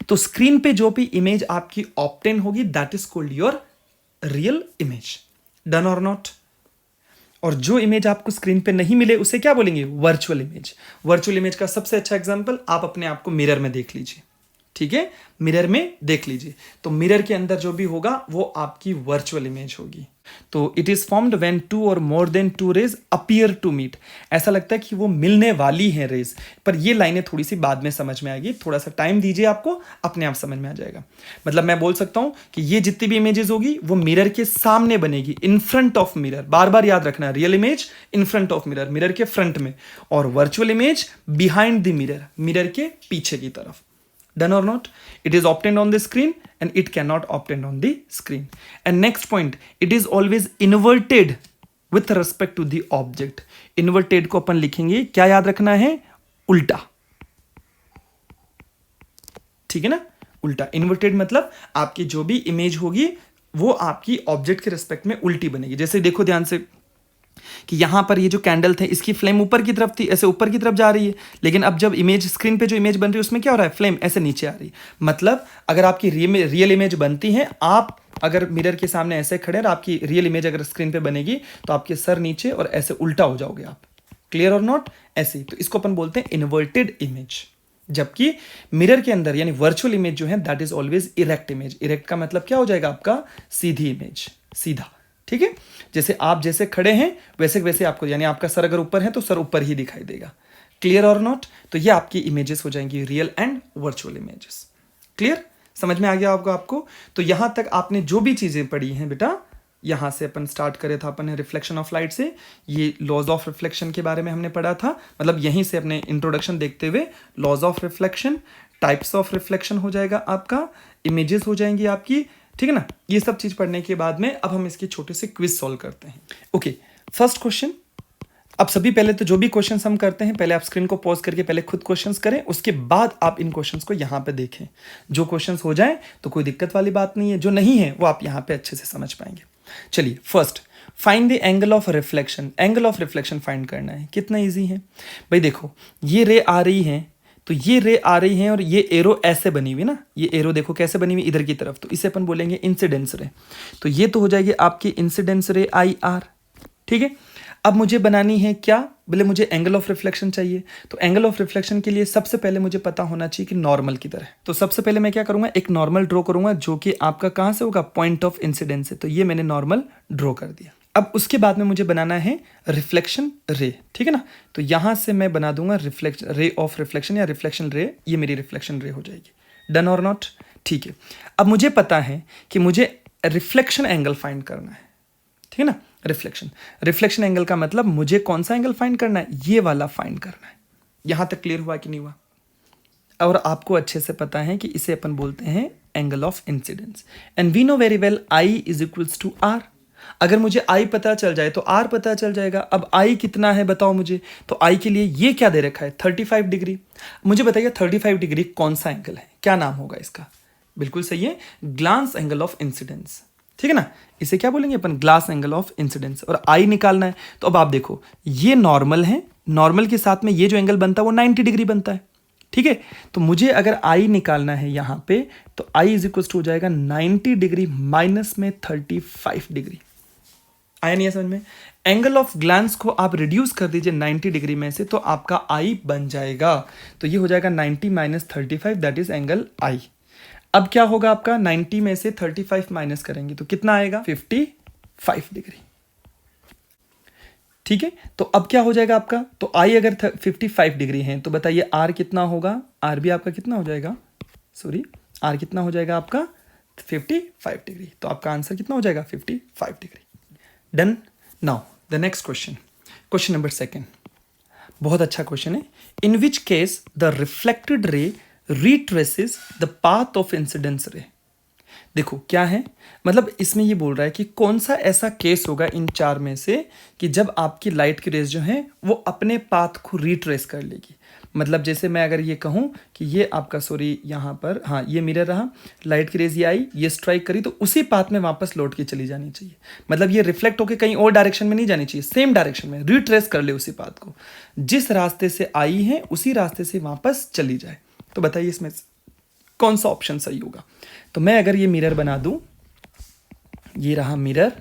तो स्क्रीन पे जो भी इमेज आपकी ऑब्टेन होगी, that is called your real image. Done or not? और जो इमेज आपको स्क्रीन पे नहीं मिले उसे क्या बोलेंगे? Virtual image. वर्चुअल इमेज का सबसे अच्छा एग्जांपल आप अपने आप को मिरर में देख लीजिए, ठीक है, मिरर में देख लीजिए। तो मिरर के अंदर जो भी होगा वो आपकी वर्चुअल इमेज होगी। तो it is formed when two और more than two rays appear to meet. ऐसा लगता है कि वो मिलने वाली हैं रेज, पर ये लाइनें थोड़ी सी बाद में समझ में आएगी, थोड़ा सा टाइम दीजिए, आपको अपने आप समझ में आ जाएगा। मतलब मैं बोल सकता हूं कि ये जितनी भी इमेजेस होगी वो मिरर के सामने बनेगी, इन फ्रंट ऑफ मिरर। बार बार याद रखना, real image in front of mirror, mirror के फ्रंट में, और virtual image behind the mirror, mirror के पीछे की तरफ। Done or not? It is obtained on the screen and it cannot obtained on the screen. And next point, it is always inverted with respect to the object. Inverted को अपन लिखेंगे, क्या याद रखना है? उल्टा, ठीक है ना, उल्टा। इन्वर्टेड मतलब आपकी जो भी इमेज होगी वो आपकी ऑब्जेक्ट के रिस्पेक्ट में उल्टी बनेगी। जैसे देखो ध्यान से कि यहां पर ये जो कैंडल थे, इसकी फ्लेम ऊपर की तरफ थी, ऐसे ऊपर की तरफ जा रही है, लेकिन अब जब इमेज स्क्रीन पे जो इमेज बन रही है उसमें क्या हो रहा है, फ्लेम ऐसे नीचे आ रही है। मतलब अगर आपकी रियल इमेज बनती है, आप अगर मिरर के सामने ऐसे खड़े और आपकी रियल इमेज अगर स्क्रीन पे बनेगी तो आपके सर नीचे और ऐसे उल्टा हो जाओगे आप। Clear or not? ऐसे ही। तो इसको अपन बोलते हैं इन्वर्टेड इमेज। जबकि मिरर के अंदर यानी वर्चुअल इमेज जो है, that is always erect image. Erect का मतलब क्या हो जाएगा आपका? सीधी इमेज, सीधा, ठीक है। जैसे आप जैसे खड़े हैं वैसे वैसे आपको, यानी आपका सर अगर ऊपर है तो सर ऊपर ही दिखाई देगा। Clear or not? तो ये आपकी इमेजेस हो जाएंगी real and virtual images. Clear? समझ में आ गया होगा आपको? तो यहां तक आपने जो भी चीजें पढ़ी हैं बेटा, यहां से अपन स्टार्ट करे था अपन रिफ्लेक्शन ऑफ लाइट से, ये लॉज ऑफ रिफ्लेक्शन के बारे में हमने पढ़ा था। मतलब यहीं से अपने इंट्रोडक्शन देखते हुए laws of reflection, types of reflection हो जाएगा आपका, इमेजेस हो जाएंगी आपकी, ठीक है ना। ये सब चीज पढ़ने के बाद में अब हम इसके छोटे से क्विज सॉल्व करते हैं। ओके, फर्स्ट क्वेश्चन, अब सभी पहले तो जो भी क्वेश्चंस हम करते हैं पहले आप स्क्रीन को पॉज करके पहले खुद क्वेश्चंस करें, उसके बाद आप इन क्वेश्चंस को यहाँ पे देखें। जो क्वेश्चंस हो जाए तो कोई दिक्कत वाली बात नहीं है, जो नहीं है वो आप यहाँ पे अच्छे से समझ पाएंगे। चलिए, first find the angle of reflection. Angle of reflection find करना है, कितना ईजी है भाई। देखो ये रे आ रही है, तो ये रे आ रही है और ये एरो ऐसे बनी हुई ना, ये एरो देखो कैसे बनी हुई इधर की तरफ, तो इसे अपन बोलेंगे इंसिडेंस रे। तो ये तो हो जाएगी आपकी इंसिडेंस रे आई आर, ठीक है। अब मुझे बनानी है क्या, बोले मुझे एंगल ऑफ रिफ्लेक्शन चाहिए। तो एंगल ऑफ रिफ्लेक्शन के लिए सबसे पहले मुझे पता होना चाहिए कि नॉर्मल किधर है। तो सबसे पहले मैं क्या करूंगा, एक नॉर्मल ड्रॉ करूंगा जो कि आपका कहां से होगा, पॉइंट ऑफ इंसिडेंस से। तो ये मैंने नॉर्मल ड्रॉ कर दिया। अब उसके बाद में मुझे बनाना है रिफ्लेक्शन रे, ठीक है ना। तो यहां से मैं बना दूंगा रिफ्लेक्शन रे ऑफ रिफ्लेक्शन या रिफ्लेक्शन रे, ये मेरी रिफ्लेक्शन रे हो जाएगी। डन और नॉट, ठीक है। अब मुझे पता है कि मुझे रिफ्लेक्शन एंगल फाइंड करना है, ठीक है ना। रिफ्लेक्शन एंगल का मतलब मुझे कौन सा एंगल फाइंड करना है, ये वाला फाइंड करना है। यहां तक क्लियर हुआ कि नहीं हुआ। और आपको अच्छे से पता है कि इसे अपन बोलते हैं angle of incidence. And we know very well I is equals to R. अगर मुझे आई पता चल जाए तो आर पता चल जाएगा। अब आई कितना है बताओ मुझे, तो आई के लिए ये क्या दे रखा है, 35 डिग्री। मुझे बताइए 35 डिग्री कौन सा एंगल है, क्या नाम होगा इसका। बिल्कुल सही है, ग्लांस एंगल ऑफ इंसिडेंस, ठीक है ना। इसे क्या बोलेंगे अपन, ग्लास एंगल ऑफ इंसिडेंस। और आई निकालना है, तो अब आप देखो ये नॉर्मल है, नॉर्मल के साथ में ये जो एंगल बनता है वो 90 डिग्री बनता है, ठीक है। तो मुझे अगर आई निकालना है यहां पे, तो आई इज इक्वल टू हो जाएगा 90 डिग्री माइनस में 35 डिग्री। आया नहीं है समझ में। एंगल ऑफ ग्लांस को आप रिड्यूस कर दीजिए 90 डिग्री में से, तो आपका आई बन जाएगा। तो ये हो जाएगा 90 माइनस 35, दैट इज एंगल आई। अब क्या होगा आपका, 90 में से 35 माइनस करेंगे तो कितना आएगा, 55 डिग्री, ठीक है। तो अब क्या हो जाएगा आपका, तो आई अगर 55 डिग्री है तो बताइए आर कितना होगा, आर भी आपका कितना हो जाएगा, सॉरी आर कितना हो जाएगा आपका 55 डिग्री। तो आपका आंसर कितना हो जाएगा, 55 degree. Done. Now the next question, question number 2। बहुत अच्छा क्वेश्चन है। In which case the reflected ray retraces the path of incidence ray। देखो क्या है, मतलब इसमें ये बोल रहा है कि कौन सा ऐसा केस होगा इन चार में से कि जब आपकी लाइट की रेज जो है वो अपने पाथ को रिट्रेस कर लेगी। मतलब जैसे मैं अगर ये कहूँ कि ये आपका, सॉरी यहाँ पर, हाँ ये मिरर रहा, लाइट की रेज ये आई, ये स्ट्राइक करी, तो उसी पाथ में वापस लौट के चली जानी चाहिए। मतलब ये रिफ्लेक्ट होकर कहीं और डायरेक्शन में नहीं जानी चाहिए, सेम डायरेक्शन में रिट्रेस कर ले उसी पाथ को, जिस रास्ते से आई है उसी रास्ते से वापस चली जाए। तो बताइए इसमें कौन सा ऑप्शन सही होगा। तो मैं अगर ये मिरर बना दूं, ये रहा मिरर,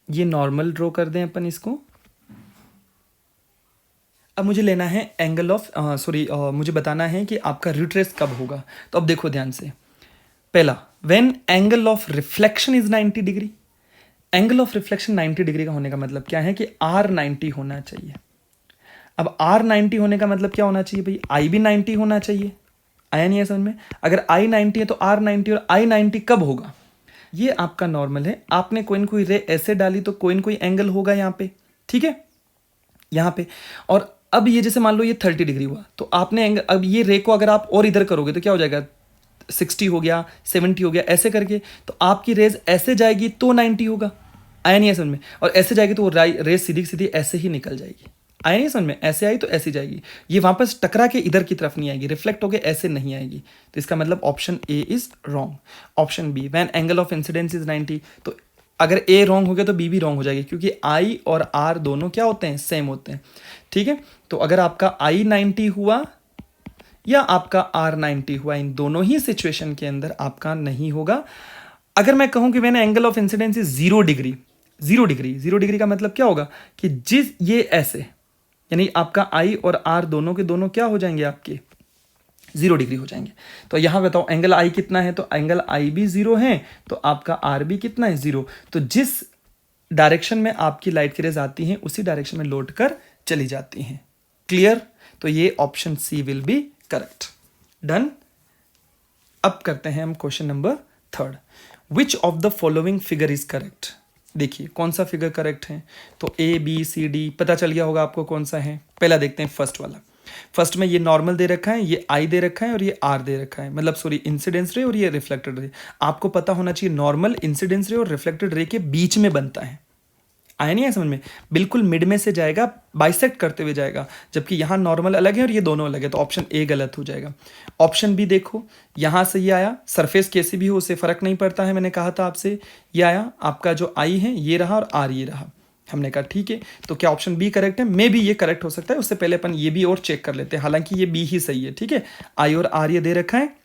ये नॉर्मल ड्रॉ कर दें अपन इसको। अब मुझे लेना है एंगल ऑफ मुझे बताना है कि आपका रिट्रेस कब होगा। तो अब देखो ध्यान से, पहला when angle of reflection is 90 degree. Angle of reflection 90 degree का होने का मतलब क्या है कि आर 90 होना चाहिए। अब आर 90 होने का मतलब क्या होना चाहिए भाई, आई भी 90 होना चाहिए। आया नहीं है समझ में। अगर आई 90 है तो आर 90, और आई 90 कब होगा, ये आपका नॉर्मल है। आपने कोई न कोई रे ऐसे डाली तो कोई न कोई एंगल होगा यहाँ पे, ठीक है, यहाँ पे। और अब ये जैसे मान लो ये 30 डिग्री हुआ, तो आपने एंगल, अब ये रे को अगर आप और इधर करोगे तो क्या हो जाएगा, 60 हो गया, 70 हो गया, ऐसे करके तो आपकी रेज ऐसे जाएगी तो 90 होगा। आया नहीं है समझ में। और ऐसे जाएगी तो रेज सीधी सीधी ऐसे ही निकल जाएगी। आया नहीं समझ में, ऐसे आई तो ऐसी जाएगी, ये वापस टकरा के इधर की तरफ नहीं आएगी, रिफ्लेक्ट होके ऐसे नहीं आएगी। तो इसका मतलब option A is wrong. Option B, when angle of incidence is 90, तो अगर ए रॉन्ग हो गया तो बी भी रॉन्ग हो जाएगी, क्योंकि आई और आर दोनों क्या होते हैं, सेम होते हैं, ठीक है। तो अगर आपका आई 90 हुआ या आपका आर 90 हुआ, इन दोनों ही सिचुएशन के अंदर आपका नहीं होगा। अगर मैं कहूं कि when angle of incidence is 0 degree, 0 degree का मतलब क्या होगा कि जिस ये ऐसे, यानी आपका आई और आर दोनों के दोनों क्या हो जाएंगे, आपके 0 डिग्री हो जाएंगे। तो यहां बताओ एंगल आई कितना है, तो एंगल आई भी 0 है, तो आपका आर भी कितना है, 0। तो जिस डायरेक्शन में आपकी लाइट की रेज आती हैं उसी डायरेक्शन में लौट कर चली जाती हैं। क्लियर। तो ये option C will be correct. Done. अब करते हैं हम question number 3। Which of the following figure is correct. देखिए कौन सा फिगर करेक्ट है, तो ए बी सी डी पता चल गया होगा आपको कौन सा है। पहला देखते हैं फर्स्ट वाला। फर्स्ट में ये नॉर्मल दे रखा है, ये आई दे रखा है और ये आर दे रखा है, मतलब सॉरी इंसिडेंस रे और ये रिफ्लेक्टेड रे। आपको पता होना चाहिए नॉर्मल इंसिडेंस रे और रिफ्लेक्टेड रे के बीच में बनता है। आया नहीं है समझ में? बिल्कुल मिड में से जाएगा, बाइसेक्ट करते हुए जाएगा, जबकि यहाँ नॉर्मल अलग है और ये दोनों अलग है, तो ऑप्शन ए गलत हो जाएगा। ऑप्शन बी देखो, यहाँ से ये आया, सरफेस कैसी भी हो उससे फर्क नहीं पड़ता है, मैंने कहा था आपसे। ये आया आपका जो आई है ये रहा और आर ये रहा, हमने कहा ठीक है, तो क्या ऑप्शन बी करेक्ट है? मे बी ये करेक्ट हो सकता है, उससे पहले अपन ये भी और चेक कर लेते हैं, हालांकि ये बी ही सही है, ठीक है। आई और आर ये दे रखा है।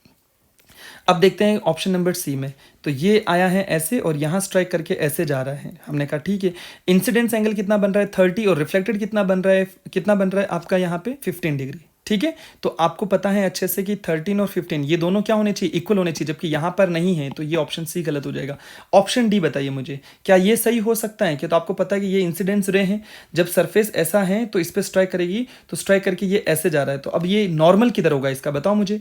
अब देखते हैं ऑप्शन नंबर सी में, तो ये आया है ऐसे और यहाँ स्ट्राइक करके ऐसे जा रहा है, हमने कहा ठीक है। इंसिडेंस एंगल कितना बन रहा है 30 और रिफ्लेक्टेड कितना बन रहा है आपका यहाँ पे 15 डिग्री, ठीक है। तो आपको पता है अच्छे से कि 13 और 15 ये दोनों क्या होने चाहिए, इक्वल होने चाहिए, जबकि यहाँ पर नहीं है, तो ये ऑप्शन सी गलत हो जाएगा। ऑप्शन डी बताइए मुझे, क्या ये सही हो सकता है? क्या तो आपको पता है कि ये इंसिडेंस रे है, जब सरफेस ऐसा है तो इस पर स्ट्राइक करेगी, तो स्ट्राइक करके ये ऐसे जा रहा है, तो अब ये नॉर्मल किधर होगा इसका बताओ मुझे।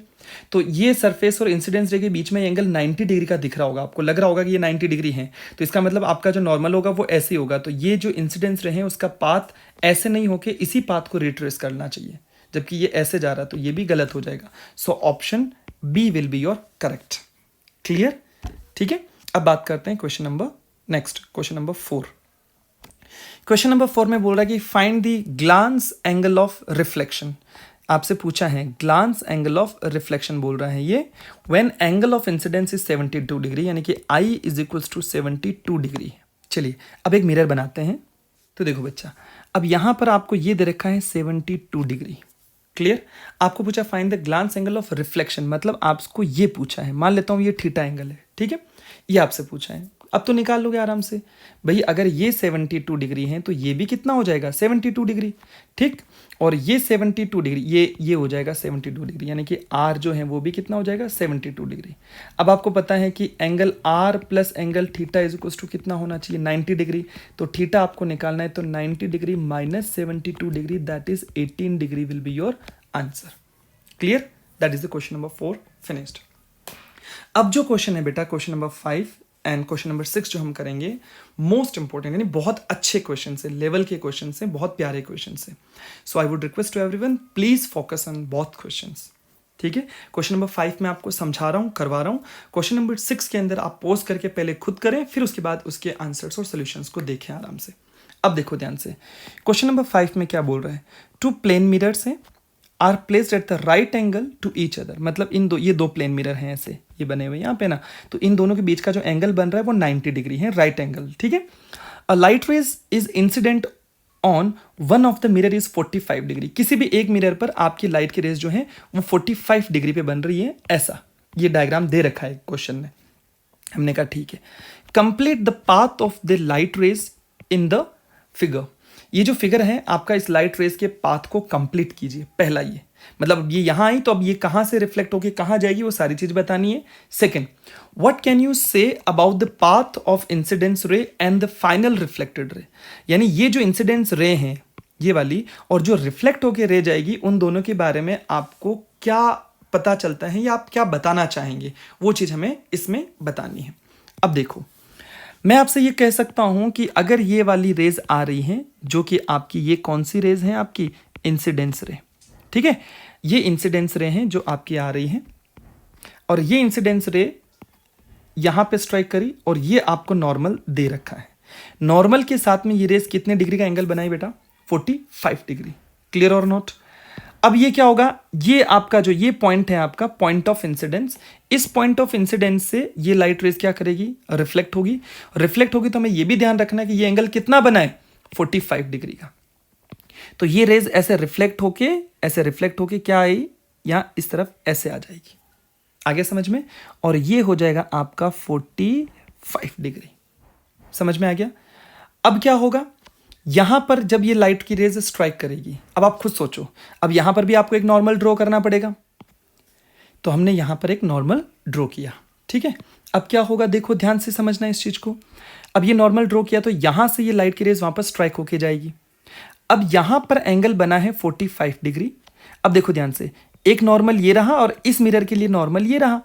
तो ये सरफेस और इंसिडेंस रे के बीच में एंगल 90 डिग्री का दिख रहा होगा, आपको लग रहा होगा कि ये 90 डिग्री है, तो इसका मतलब आपका जो नॉर्मल होगा वो ऐसे ही होगा। तो ये जो इंसिडेंस रे है उसका पाथ ऐसे नहीं होके इसी पाथ को रिट्रेस करना चाहिए, जबकि ये ऐसे जा रहा है, तो ये भी गलत हो जाएगा। So option B will be your correct. Clear? ठीक है, अब बात करते हैं question number next, question number 4। Question number 4 में बोल रहा है कि find the glance angle of reflection. आपसे पूछा है ग्लांस एंगल ऑफ रिफ्लेक्शन, बोल रहा है ये when angle of incidence is 72 degree, यानी कि आई इज इक्वल्स टू 72 डिग्री। चलिए अब एक मिरर बनाते हैं। तो देखो बच्चा, अब यहां पर आपको ये दे रखा है 72 डिग्री। क्लियर? आपको पूछा find the glance angle of reflection, मतलब आपको ये पूछा है, मान लेता हूं ये थीटा एंगल है, ठीक है, ये आपसे पूछा है। अब तो निकाल लोगे आराम से भाई, अगर ये 72 डिग्री है तो ये भी कितना हो जाएगा 72 डिग्री, ठीक। और ये 72 डिग्री ये हो जाएगा 72 डिग्री, यानी कि आर जो है वो भी कितना हो जाएगा 72 डिग्री। अब आपको पता है कि angle R plus angle theta is equal to कितना होना चाहिए 90 डिग्री। तो थीटा आपको निकालना है, तो 90 degree minus 72 degree that is 18 degree will be your answer. Clear? That is the question number 4 finished. अब जो क्वेश्चन है बेटा question number 5 and question number 6 जो हम करेंगे, मोस्ट इंपॉर्टेंट, यानी बहुत अच्छे क्वेश्चन से, लेवल के क्वेश्चन से, बहुत प्यारे क्वेश्चन से। So I would request to everyone please focus on both questions, ठीक है। क्वेश्चन नंबर 5 में आपको समझा रहा हूँ, करवा रहा हूँ। क्वेश्चन नंबर 6 के अंदर आप पोज करके पहले खुद करें, फिर उसके बाद उसके आंसर्स और सोल्यूशंस को देखें आराम से। अब देखो ध्यान से, क्वेश्चन नंबर 5 में क्या बोल रहा है, टू प्लेन मिरर्स हैं are placed at the right angle to each other, मतलब ये दो प्लेन मिरर हैं ऐसे, ये बने हुए यहाँ पे ना, तो इन दोनों के बीच का जो एंगल बन रहा है वो 90 डिग्री है, राइट एंगल, ठीक है। A light rays is incident on one of the mirror is 45 degree, किसी भी एक मिरर पर आपकी लाइट की रेज जो है वो 45 डिग्री पे बन रही है, ऐसा ये डायग्राम दे रखा है क्वेश्चन में। हमने कहा ठीक है, complete the path of the light rays in the figure. ये जो फिगर है आपका, इस लाइट रेज के पाथ को कंप्लीट कीजिए। पहला ये, मतलब ये यहां आई तो अब ये कहां से रिफ्लेक्ट होके कहां जाएगी वो सारी चीज बतानी है। Second, what can you say about the path of incidence रे and the final reflected ray, यानी ये जो इंसिडेंस रे है ये वाली और जो रिफ्लेक्ट होके रे जाएगी, उन दोनों के बारे में आपको क्या पता चलता है या आप क्या बताना चाहेंगे, वो चीज हमें इसमें बतानी है। अब देखो, मैं आपसे ये कह सकता हूं कि अगर ये वाली रेज आ रही है, जो कि आपकी ये कौन सी रेज है, आपकी इंसिडेंस रे, ठीक है, ये इंसिडेंस रे हैं जो आपकी आ रही है, और ये इंसिडेंस रे यहां पे स्ट्राइक करी और ये आपको नॉर्मल दे रखा है। नॉर्मल के साथ में ये रेज कितने डिग्री का एंगल बनाई बेटा 45 डिग्री। Clear or not? अब ये क्या होगा, ये आपका जो ये पॉइंट है आपका पॉइंट ऑफ इंसिडेंस, इस पॉइंट ऑफ इंसिडेंस से ये लाइट रेज क्या करेगी, रिफ्लेक्ट होगी। रिफ्लेक्ट होगी तो हमें ये भी ध्यान रखना है कि ये एंगल कितना बना है 45 डिग्री का। तो ये रेज ऐसे रिफ्लेक्ट होके क्या आई, यहां इस तरफ ऐसे आ जाएगी, आगे समझ में, और ये हो जाएगा आपका 45 डिग्री। समझ में आ गया? अब क्या होगा, यहां पर जब ये लाइट की रेज स्ट्राइक करेगी, अब आप खुद सोचो, अब यहां पर भी आपको एक नॉर्मल ड्रॉ करना पड़ेगा, तो हमने यहां पर एक नॉर्मल ड्रॉ किया, ठीक है। अब क्या होगा, देखो ध्यान से समझना इस चीज को। अब ये नॉर्मल ड्रॉ किया तो यहां से ये लाइट की रेज वापस स्ट्राइक होके जाएगी। अब यहां पर एंगल बना है 45 डिग्री। अब देखो ध्यान से, एक नॉर्मल ये रहा और इस मिरर के लिए नॉर्मल ये रहा।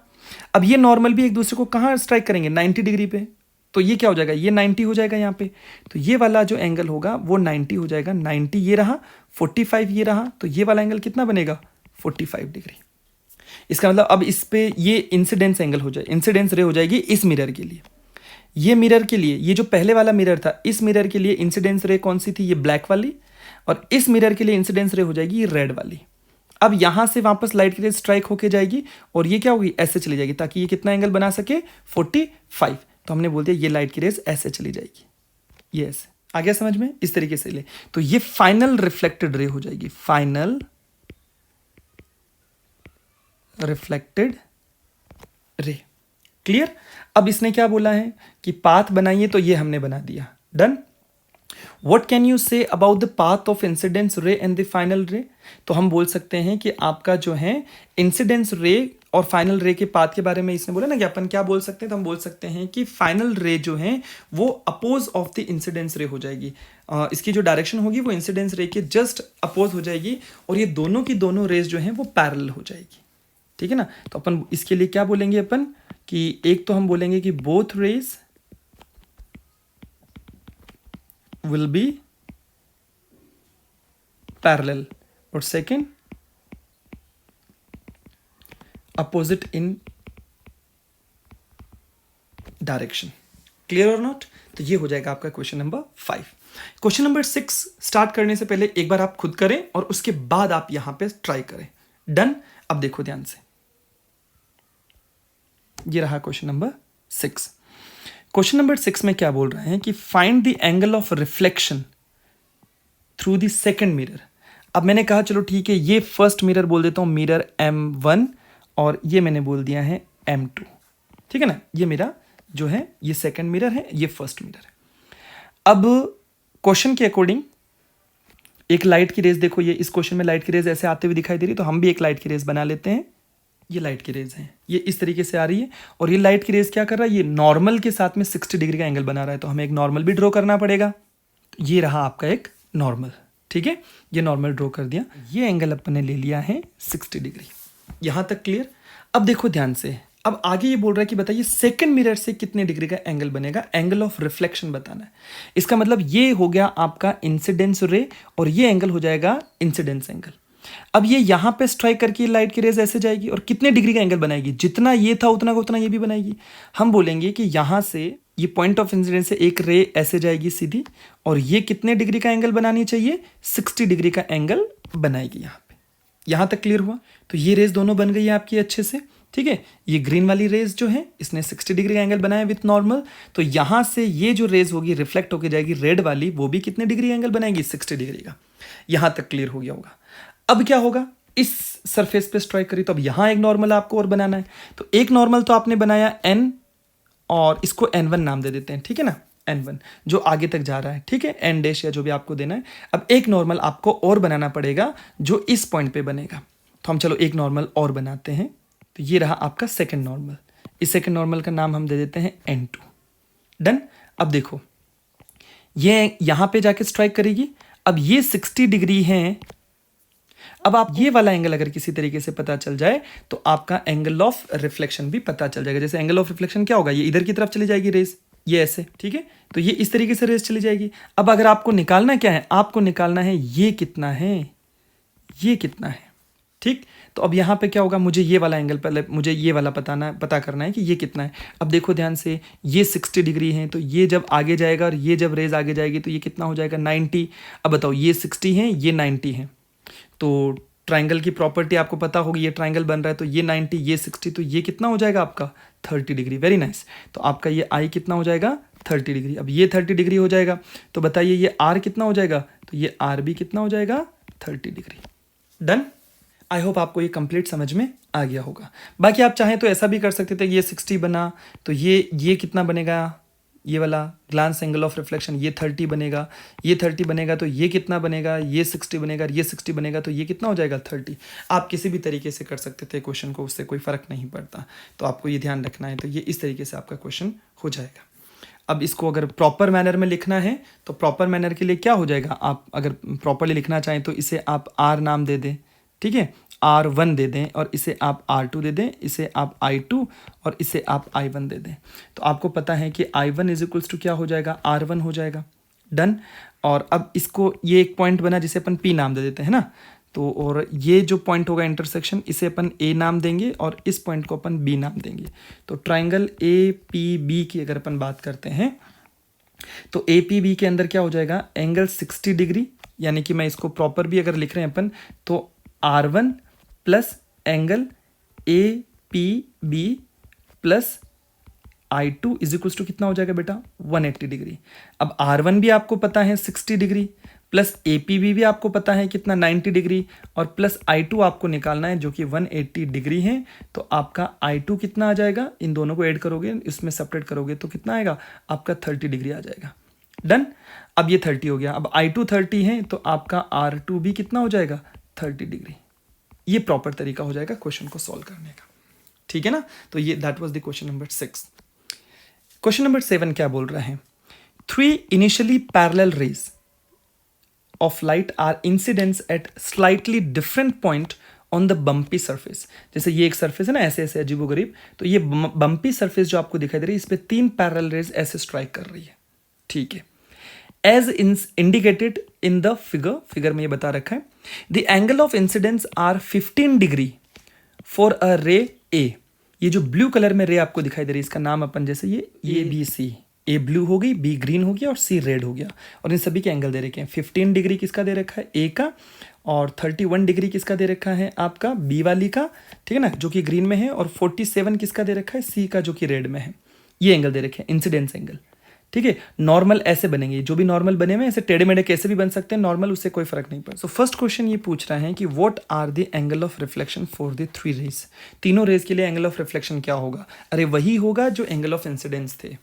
अब ये नॉर्मल भी एक दूसरे को कहां स्ट्राइक करेंगे 90 डिग्री पे, तो ये क्या हो जाएगा, ये 90 हो जाएगा यहाँ पे, तो ये वाला जो एंगल होगा वो 90 हो जाएगा। 90 ये रहा, 45 ये रहा, तो ये वाला एंगल कितना बनेगा 45 डिग्री। इसका मतलब अब इस पे ये इंसिडेंस एंगल हो जाए, इंसिडेंस रे हो जाएगी इस मिरर के लिए। ये मिरर के लिए, ये जो पहले वाला मिरर था, इस मिरर के लिए इंसिडेंस रे कौन सी थी, ये ब्लैक वाली, और इस मिरर के लिए इंसिडेंस रे हो जाएगी ये रेड वाली। अब यहां से वापस लाइट की रेज स्ट्राइक होके जाएगी और ये क्या होगी, ऐसे चली जाएगी, ताकि ये कितना एंगल बना सके, 45। तो हमने बोल दिया ये लाइट की रेज ऐसे चली जाएगी, ये ऐसे। आ गया समझ में, इस तरीके से ले, तो ये फाइनल रिफ्लेक्टेड रे हो जाएगी, फाइनल रिफ्लेक्टेड रे। क्लियर। अब इसने क्या बोला है कि पाथ बनाइए, तो ये हमने बना दिया, done. What can you say about the path of incidence ray and the final ray? तो हम बोल सकते हैं कि आपका जो है इंसिडेंस रे और फाइनल रे के पाथ के बारे में इसने बोला ना कि अपन क्या बोल सकते हैं, तो हम बोल सकते हैं कि फाइनल रे जो है वो अपोज ऑफ द इंसिडेंस रे हो जाएगी। इसकी जो डायरेक्शन होगी वो इंसिडेंस रे के जस्ट अपोज हो जाएगी और ये दोनों की दोनों रेज जो है वो पैरेलल हो जाएगी, ठीक है ना। तो अपन इसके लिए क्या बोलेंगे अपन कि एक तो हम बोलेंगे कि both rays will be parallel और second opposite in direction। clear or not? तो ये हो जाएगा आपका question number 5। Question number 6 start करने से पहले एक बार आप खुद करें और उसके बाद आप यहां पे ट्राई करें। डन। अब देखो ध्यान से, ये रहा क्वेश्चन नंबर 6। क्वेश्चन नंबर 6 में क्या बोल रहे हैं कि find the angle of reflection through the second mirror. अब मैंने कहा चलो ठीक है, ये फर्स्ट मिरर बोल देता हूं मिरर M1 और ये मैंने बोल दिया है M2, ठीक है ना। ये मेरा जो है ये सेकंड मिरर है, ये फर्स्ट मिरर है। अब क्वेश्चन के अकॉर्डिंग एक लाइट की रेज, देखो ये इस क्वेश्चन में लाइट की रेज ऐसे आते हुए दिखाई दे रही, तो हम भी एक लाइट की रेज बना लेते हैं। ये लाइट की रेज है, ये इस तरीके से आ रही है और ये लाइट की रेज क्या कर रहा है, ये नॉर्मल के साथ में 60 डिग्री का एंगल बना रहा है, तो हमें एक नॉर्मल भी ड्रॉ करना पड़ेगा। तो ये रहा आपका एक नॉर्मल, ठीक है, ये नॉर्मल ड्रॉ कर दिया। ये एंगल अपन ने ले लिया है 60 डिग्री। यहां तक क्लियर। अब देखो ध्यान से, अब आगे ये बोल रहा है कि बताइए सेकंड मिरर से कितने डिग्री का एंगल बनेगा, एंगल ऑफ रिफ्लेक्शन बताना है। इसका मतलब ये हो गया आपका इंसिडेंस रे और ये एंगल हो जाएगा इंसिडेंस एंगल। अब ये यहां पे स्ट्राइक करके लाइट की रेज ऐसे जाएगी और कितने डिग्री का एंगल बनाएगी, जितना ये था उतना का उतना ये भी बनाएगी। हम बोलेंगे कि यहां से ये पॉइंट ऑफ इंसिडेंस से एक रे ऐसे जाएगी सीधी और ये कितने डिग्री का एंगल बनानी चाहिए, 60 डिग्री का एंगल बनाएगी यहां पे। यहां तक क्लियर हुआ। तो ये रेज दोनों बन गई है आपकी अच्छे से, ठीक है। ये ग्रीन वाली रेज जो है इसने 60 डिग्री का एंगल बनाया विथ नॉर्मल, तो यहां से ये जो रेज होगी रिफ्लेक्ट होकर जाएगी रेड वाली, वो भी कितने डिग्री एंगल बनाएगी, 60 डिग्री का। यहां तक क्लियर हो गया होगा। अब क्या होगा, इस सरफेस पे स्ट्राइक करी, तो अब यहां एक नॉर्मल आपको और बनाना है। तो एक नॉर्मल तो आपने बनाया n और इसको n1 नाम दे देते हैं, ठीक है ना, n1 जो आगे तक जा रहा है, ठीक है, n डैश या जो भी आपको देना है। अब एक नॉर्मल आपको और बनाना पड़ेगा जो इस पॉइंट पे बनेगा। तो हम चलो एक नॉर्मल और बनाते हैं। तो ये रहा आपका सेकंड नॉर्मल। इस सेकंड नॉर्मल का नाम हम दे देते हैं n2। डन। अब देखो ये यहां पे जाके स्ट्राइक करेगी। अब ये 60 डिग्री है। अब आप ये वाला एंगल अगर किसी तरीके से पता चल जाए तो आपका एंगल ऑफ रिफ्लेक्शन भी पता चल जाएगा। जैसे एंगल ऑफ रिफ्लेक्शन क्या होगा, ये इधर की तरफ चली जाएगी रेस, ये ऐसे, ठीक है, तो ये इस तरीके से रेस चली जाएगी। अब अगर आपको निकालना क्या है, आपको निकालना है ये कितना है, ये कितना है, ठीक। तो अब यहाँ पे क्या होगा, मुझे ये वाला एंगल पहले, मुझे ये वाला पता करना है कि ये कितना है। अब देखो ध्यान से, ये 60 डिग्री है, तो ये जब आगे जाएगा और ये जब रेज आगे जाएगी तो ये कितना हो जाएगा, 90। अब बताओ ये 60 है, ये 90 है, तो ट्राइंगल की प्रॉपर्टी आपको पता होगी, ये ट्राइंगल बन रहा है तो ये 90 ये 60, तो ये कितना हो जाएगा आपका 30 डिग्री। Very nice. तो आपका ये आई कितना हो जाएगा 30 डिग्री। अब ये 30 डिग्री हो जाएगा, तो बताइए ये आर कितना हो जाएगा, तो ये आर भी कितना हो जाएगा 30 डिग्री। डन। आई होप आपको ये कंप्लीट समझ में आ गया होगा। बाकी आप चाहें तो ऐसा भी कर सकते थे, ये 60 बना तो ये कितना बनेगा, ये वाला ग्लांस एंगल ऑफ रिफ्लेक्शन ये 30 बनेगा, ये 30 बनेगा तो ये कितना बनेगा, ये 60 बनेगा, ये 60 बनेगा तो ये कितना हो जाएगा 30। आप किसी भी तरीके से कर सकते थे क्वेश्चन को, उससे कोई फ़र्क नहीं पड़ता। तो आपको ये ध्यान रखना है। तो ये इस तरीके से आपका क्वेश्चन हो जाएगा। अब इसको अगर प्रॉपर मैनर में लिखना है तो प्रॉपर मैनर के लिए क्या हो जाएगा, आप अगर प्रॉपरली लिखना चाहें तो इसे आप आर नाम दे दें, ठीक है, R1 दे दें और इसे आप R2 दे दें, इसे आप I2 और इसे आप I1 दे दें। तो आपको पता है कि I1 इज इक्वल्स टू क्या हो जाएगा, R1 हो जाएगा। डन। और अब इसको ये एक पॉइंट बना जिसे अपन P नाम दे देते हैं ना, तो और ये जो पॉइंट होगा इंटरसेक्शन, इसे अपन ए नाम देंगे और इस पॉइंट को अपन बी नाम देंगे। तो ट्राइंगल ए पी बी की अगर अपन बात करते हैं तो ए पी बी के अंदर क्या हो जाएगा, एंगल 60 डिग्री, यानी कि मैं इसको प्रॉपर भी अगर लिख रहे हैं अपन तो R1 plus angle A P B plus I2 is equal to कितना हो जाएगा बेटा, 180 डिग्री। अब R1 भी आपको पता है 60 डिग्री, प्लस APB भी आपको पता है कितना 90 डिग्री, और प्लस I2 आपको निकालना है जो कि 180 डिग्री है। तो आपका I2 कितना आ जाएगा, इन दोनों को ऐड करोगे, इसमें सेपरेट करोगे तो कितना आएगा, आपका 30 डिग्री आ जाएगा। डन। अब ये 30 हो गया। अब I2 30 है तो आपका R2 भी कितना हो जाएगा, 30 डिग्री। ये प्रॉपर तरीका हो जाएगा क्वेश्चन को सॉल्व करने का, ठीक है ना। तो ये that was the question number 6। Question number 7 क्या बोल रहा है, 3 initially parallel rays of light are incidents at slightly different point on the bumpy surface. जैसे ये एक सरफेस है ना, ऐसे ऐसे अजीबोगरीब, तो ये बम्पी सरफेस जो आपको दिखाई दे रही है, इस पे 3 पैरेलल रेज ऐसे स्ट्राइक कर रही है, ठीक है। As indicated in the figure में ये बता रखा है, the angle of incidence are 15 degree for a ray A. ये जो ब्लू कलर में रे आपको दिखाई दे रही है, इसका नाम अपन जैसे ये बी सी, ए ब्लू हो गई, बी ग्रीन हो गया और सी रेड हो गया, और इन सभी के एंगल दे रखे हैं। 15 डिग्री किसका दे रखा है, ए का, और 31 डिग्री किसका दे रखा है, आपका बी वाली का, ठीक है ना, जो कि ग्रीन में है, और 47 किसका दे रखा है, सी का, जो कि रेड में है। ये एंगल दे रखे हैं, इंसिडेंस एंगल, ठीक है। नॉर्मल ऐसे बनेंगे, जो भी नॉर्मल बने हुए ऐसे टेढ़े मेढ़े कैसे भी बन सकते हैं नॉर्मल, उससे कोई फर्क नहीं पड़ता। सो फर्स्ट क्वेश्चन ये पूछ रहा है कि what are the angle of reflection for the 3 rays. तीनों रेज के लिए एंगल ऑफ रिफ्लेक्शन क्या होगा, अरे वही होगा जो एंगल ऑफ इंसिडेंस थे।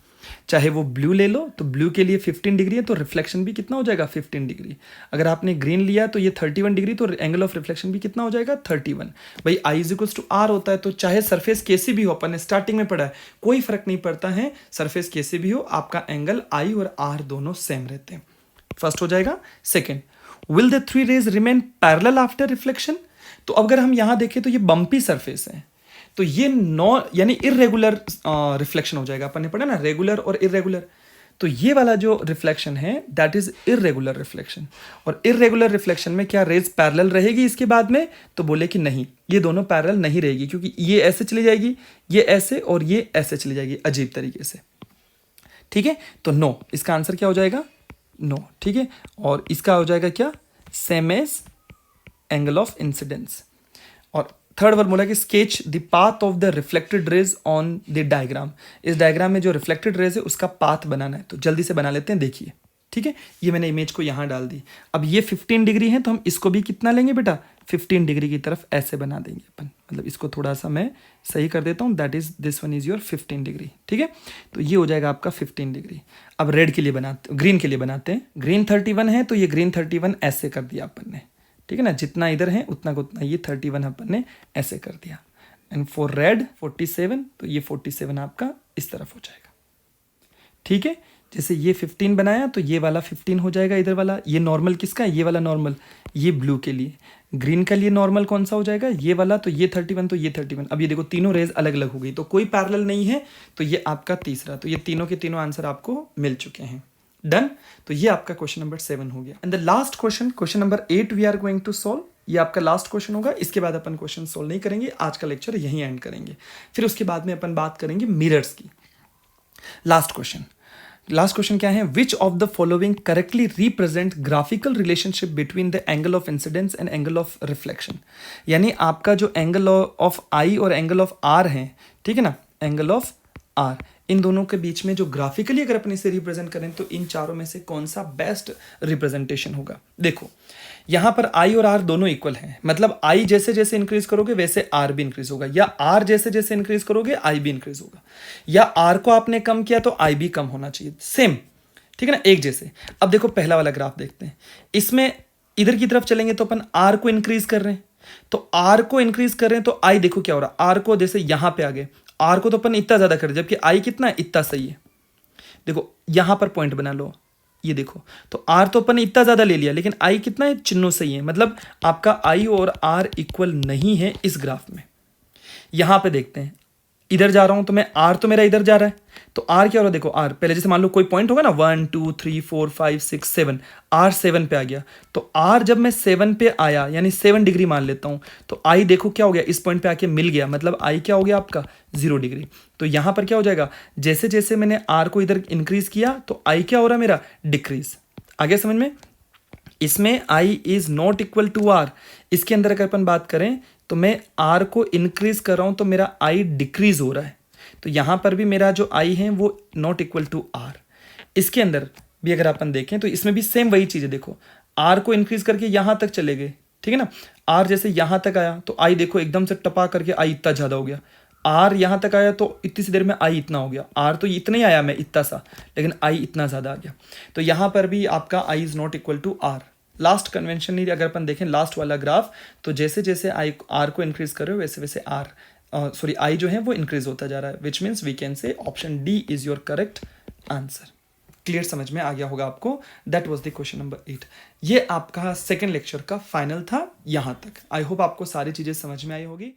चाहे वो ब्लू ले लो तो ब्लू के लिए 15 डिग्री है तो रिफ्लेक्शन भी कितना हो जाएगा, 15 डिग्री। अगर आपने ग्रीन लिया तो ये 31 डिग्री, तो एंगल ऑफ रिफ्लेक्शन भी कितना हो जाएगा, 31। भाई आई इज इक्वल्स टू आर होता है, तो चाहे सरफेस कैसी भी हो, अपन ने स्टार्टिंग में पढ़ा है, कोई फर्क नहीं पड़ता है, सरफेस कैसे भी हो, आपका एंगल आई और आर दोनों सेम रहते हैं। फर्स्ट हो जाएगा। Second, will the 3 rays remain parallel after reflection. तो अगर हम यहां देखें तो ये बम्पी सरफेस है, तो ये यानी इरेगुलर रिफ्लेक्शन हो जाएगा। अपन ने पढ़ा ना रेगुलर और इरेगुलर, तो ये वाला जो रिफ्लेक्शन है दैट इज इरेगुलर रिफ्लेक्शन। और इरेगुलर रिफ्लेक्शन में क्या रेज पैरेलल रहेगी इसके बाद में, तो बोले कि नहीं, ये दोनों पैरेलल नहीं रहेगी, क्योंकि ये ऐसे चली जाएगी, ये ऐसे और ये ऐसे चली जाएगी अजीब तरीके से, ठीक है। तो नो, इसका आंसर क्या हो जाएगा, नो, ठीक है। और इसका हो जाएगा क्या, same as angle of incidence. और थर्ड वर्ड बोला कि sketch the path of the reflected rays on the diagram. इस डायग्राम में जो रिफ्लेक्टेड रेज है उसका पाथ बनाना है, तो जल्दी से बना लेते हैं, देखिए, ठीक है। ये मैंने इमेज को यहाँ डाल दी। अब ये 15 डिग्री है तो हम इसको भी कितना लेंगे बेटा, 15 डिग्री की तरफ ऐसे बना देंगे अपन, मतलब इसको थोड़ा सा मैं सही कर देता हूँ, that is this one is your 15 degree, ठीक है। तो ये हो जाएगा आपका 15 डिग्री। अब रेड के लिए बनाते, ग्रीन के लिए बनाते हैं। ग्रीन 31 है तो ये ग्रीन 31 ऐसे कर दिया अपन ने, ठीक है ना, जितना इधर है उतना को उतना ये 31 अपन ने ऐसे कर दिया। एंड फॉर रेड 47, तो ये 47 आपका इस तरफ हो जाएगा, ठीक है। जैसे ये 15 बनाया तो ये वाला 15 हो जाएगा इधर वाला। ये नॉर्मल किसका है, ये वाला नॉर्मल, ये ब्लू के लिए। ग्रीन का लिए नॉर्मल कौन सा हो जाएगा, ये वाला, तो ये 31 तो ये 31। अब ये देखो तीनों रेज अलग अलग हो गई, तो कोई पैरेलल नहीं है, तो ये आपका तीसरा। तो ये तीनों के तीनों आंसर आपको मिल चुके हैं। डन। तो ये आपका क्वेश्चन नंबर 7 हो गया। And the last question, question number 8 we are going to solve. ये आपका लास्ट क्वेश्चन होगा, इसके बाद अपन क्वेश्चन सॉल्व नहीं करेंगे, आज का लेक्चर यहीं एंड करेंगे। फिर उसके बाद में अपन बात करेंगे मिरर्स की। लास्ट क्वेश्चन क्या है, विच of the following correctly represent graphical relationship between the angle of incidence and angle of reflection. यानी आपका जो एंगल ऑफ आई और एंगल ऑफ आर है, ठीक है ना, एंगल ऑफ आर, इन दोनों के बीच में जो ग्राफिकली अगर अपन इसे रिप्रेजेंट करें तो इन चारों में से कौन सा बेस्ट रिप्रेजेंटेशन होगा। देखो यहां पर आई और आर दोनों इक्वल हैं, मतलब आई जैसे जैसे इंक्रीज करोगे वैसे आर भी इंक्रीज होगा, या आर जैसे जैसे इंक्रीज करोगे आई भी इंक्रीज होगा, या आर को आपने कम किया तो आई भी कम होना चाहिए, सेम, ठीक है ना, एक जैसे। अब देखो पहला वाला ग्राफ देखते हैं, इसमें इधर की तरफ चलेंगे तो अपन आर को इंक्रीज कर रहे हैं, तो आर को इंक्रीज कर रहे हैं तो आई देखो क्या हो रहा है, आर को जैसे यहां पे आ गए, आर को तो अपन इतना ज्यादा कर, जबकि आई कितना है, इतना सही है। देखो यहां पर पॉइंट बना लो, ये देखो, तो आर तो अपन ने इतना ज्यादा ले लिया, लेकिन आई कितना है, चिन्हों सही है, मतलब आपका आई और आर इक्वल नहीं है इस ग्राफ में। यहां पे देखते हैं, इधर जा रहा हूं तो मैं आर तो मेरा इधर जा रहा है, तो आर क्या हो रहा है देखो, आर पहले जैसे मान लो कोई पॉइंट होगा ना 1 2 3 4 5 6 7, आर 7 पे आ गया, तो आर जब मैं 7 पे आया यानी 7 डिग्री मान लेता हूं, तो आई देखो क्या हो गया, इस पॉइंट पे आके मिल गया, मतलब आई क्या हो गया आपका 0 डिग्री। तो यहां पर क्या हो जाएगा, जैसे जैसे मैंने आर को इधर इंक्रीज किया तो आई क्या हो रहा है मेरा डिक्रीज। आगे समझ में, इसमें I is not equal to R, इसके अंदर अगर अपन बात करें तो मैं आर को इंक्रीज कर रहा हूं तो मेरा आई डिक्रीज हो रहा है, तो यहां पर भी मेरा जो आई है वो नॉट इक्वल टू आर। इसके अंदर भी अगर अपन देखें तो इसमें भी सेम वही चीज है, देखो आर को इंक्रीज करके यहां तक चले गए, ठीक है ना, आर जैसे यहां तक आया तो आई देखो एकदम से टपा करके आई इतना ज्यादा हो गया, आर यहां तक आया तो इतनी सी देर में आई इतना हो गया, आर तो इतना ही आया मैं इतना सा, लेकिन आई इतना ज्यादा आ गया। तो यहां पर भी आपका I is not equal to R. Last convention ही अगर अपन देखें लास्ट वाला ग्राफ, तो जैसे जैसे आई आर को इंक्रीज कर रहे हो वैसे वैसे आर सॉरी आई जो है वो इंक्रीज होता जा रहा है, which means we can say option D is your correct answer. Clear समझ में आ गया होगा आपको, that was the question number 8। ये आपका सेकंड लेक्चर का फाइनल था यहाँ तक। आई होप आपको सारी चीजें समझ में आई होगी।